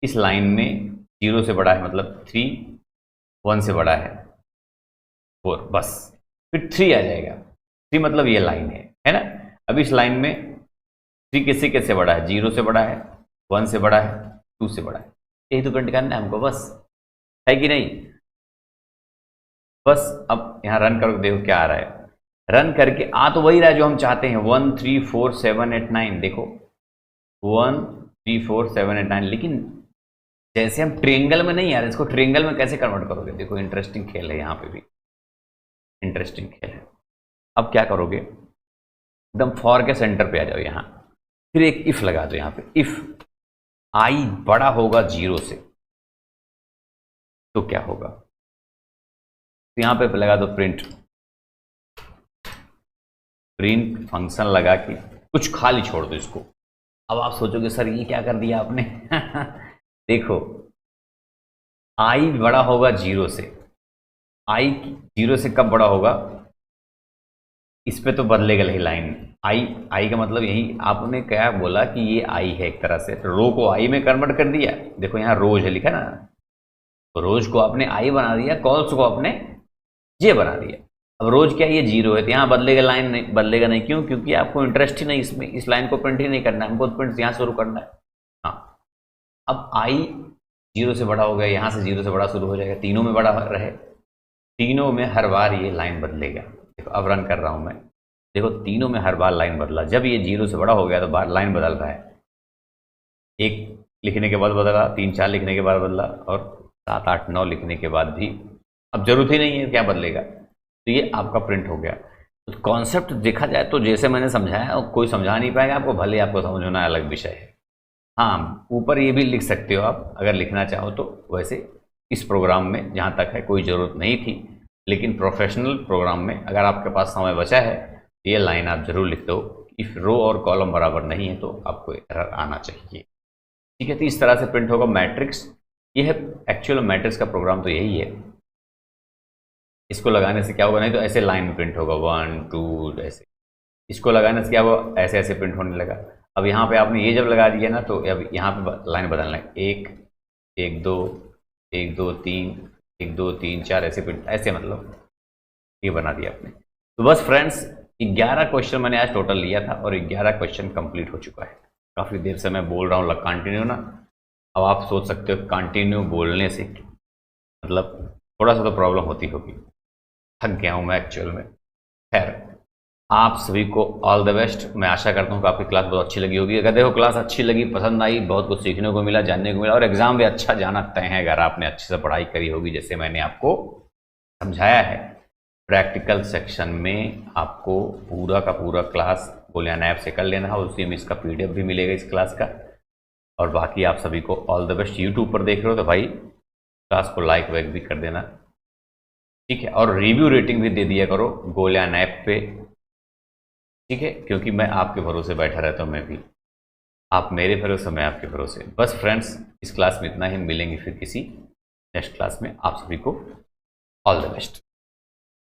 इस लाइन में 0 से बड़ा है मतलब 3, 1 से बड़ा है 4, बस फिर 3 आ जाएगा, 3 मतलब ये लाइन है ना। अब इस लाइन में 3 किससे बड़ा है, 0 से बड़ा है, 1 से बड़ा है, 2 से बड़ा है, यही तो प्रिंट करना है हमको, बस है कि नहीं। बस अब यहाँ रन करके देखो क्या आ रहा है, रन करके आ तो वही रहा है जो हम चाहते हैं, 1 3 4 7 8 9, देखो 1 3 4 7 8 9, लेकिन जैसे हम ट्रेंगल में नहीं आ रहे, इसको ट्रेंगल में कैसे कन्वर्ट करोगे, देखो इंटरेस्टिंग खेल है, यहाँ पे भी इंटरेस्टिंग खेल है। अब क्या करोगे, एकदम फॉर के सेंटर पे आ जाओ, यहाँ फिर एक इफ लगा दो, यहाँ पे इफ आई बड़ा होगा 0 से तो क्या होगा, तो यहाँ पे लगा दो प्रिंट फंक्शन लगा के कुछ खाली छोड़ दो इसको। अब आप सोचोगे सर ये क्या कर दिया आपने देखो, आई बड़ा होगा 0 से, आई 0 से कब बड़ा होगा, इस पे तो बदलेगा ही लाइन, आई का मतलब यही आपने क्या बोला कि ये आई है एक तरह से, तो रो को आई में कन्वर्ट कर दिया। देखो यहाँ रोज है लिखा ना, तो रोज को आपने आई बना दिया, कॉल्स को आपने जे बना दिया। अब रोज क्या, ये 0 है, तो यहाँ बदलेगा लाइन, नहीं बदलेगा नहीं, क्यों, क्योंकि आपको इंटरेस्ट ही नहीं इसमें, इस लाइन को प्रिंट ही नहीं करना है हमको, प्रिंट यहाँ शुरू करना है। हाँ, अब आई 0 से बड़ा हो गया, यहाँ से 0 से बड़ा शुरू हो जाएगा, तीनों में बड़ा रहे, तीनों में हर बार ये लाइन बदलेगा। देखो अब रन कर रहा हूँ मैं, देखो तीनों में हर बार लाइन बदला, जब ये 0 से बड़ा हो गया तो बार लाइन बदल रहा है, 1 लिखने के बाद बदला, 3 4 लिखने के बाद बदला, और 7 8 9 लिखने के बाद भी अब जरूरत ही नहीं है क्या बदलेगा, तो ये आपका प्रिंट हो गया। तो कॉन्सेप्ट देखा जाए तो जैसे मैंने समझाया, और कोई समझा नहीं पाएगा आपको, भले आपको समझना अलग विषय है। हाँ, ऊपर ये भी लिख सकते हो आप अगर लिखना चाहो तो, वैसे इस प्रोग्राम में जहाँ तक है कोई ज़रूरत नहीं थी, लेकिन प्रोफेशनल प्रोग्राम में अगर आपके पास समय बचा है तो ये लाइन आप जरूर लिख दो, इफ़ रो और कॉलम बराबर नहीं है तो आपको एरर आना चाहिए, ठीक है। तो इस तरह से प्रिंट होगा मैट्रिक्स, ये है एक्चुअल मैट्रिक्स का प्रोग्राम, तो यही है। इसको लगाने से क्या होगा, नहीं तो ऐसे लाइन में प्रिंट होगा 1 2 ऐसे, इसको लगाने से क्या होगा, ऐसे ऐसे प्रिंट होने लगा। अब यहाँ पे आपने ये जब लगा दिया ना, तो अब यहाँ पे लाइन बदलना है, 1 1 2 1 2 3 1 2 3 4 ऐसे प्रिंट, ऐसे मतलब ये बना दिया आपने। तो बस फ्रेंड्स 11 क्वेश्चन मैंने आज टोटल लिया था और 11 क्वेश्चन कंप्लीट हो चुका है। काफ़ी देर से मैं बोल रहा हूँ कंटिन्यू ना, अब आप सोच सकते हो कंटिन्यू बोलने से मतलब थोड़ा सा तो प्रॉब्लम होती होगी, थक गया हूँ मैं एक्चुअल में। खैर, आप सभी को ऑल द बेस्ट। मैं आशा करता हूँ कि आपकी क्लास बहुत अच्छी लगी होगी। अगर देखो क्लास अच्छी लगी, पसंद आई, बहुत कुछ सीखने को मिला, जानने को मिला, और एग्जाम भी अच्छा जाना तय है अगर आपने अच्छे से पढ़ाई करी होगी जैसे मैंने आपको समझाया है। प्रैक्टिकल सेक्शन में आपको पूरा का पूरा क्लास गोलियान ऐप से कर लेना है, उसी में इसका PDF भी मिलेगा इस क्लास का। और बाकी आप सभी को ऑल द बेस्ट। यूट्यूब पर देख रहे हो तो भाई क्लास को लाइक वाइक भी कर देना, ठीक है। और रिव्यू रेटिंग भी दे दिया करो गोलियान ऐप पे, ठीक है, क्योंकि मैं आपके भरोसे बैठा रहता हूँ, मैं भी आप मेरे भरोसे, मैं आपके भरोसे। बस फ्रेंड्स, इस क्लास में इतना ही, मिलेंगे फिर किसी नेक्स्ट क्लास में। आप सभी को ऑल द बेस्ट।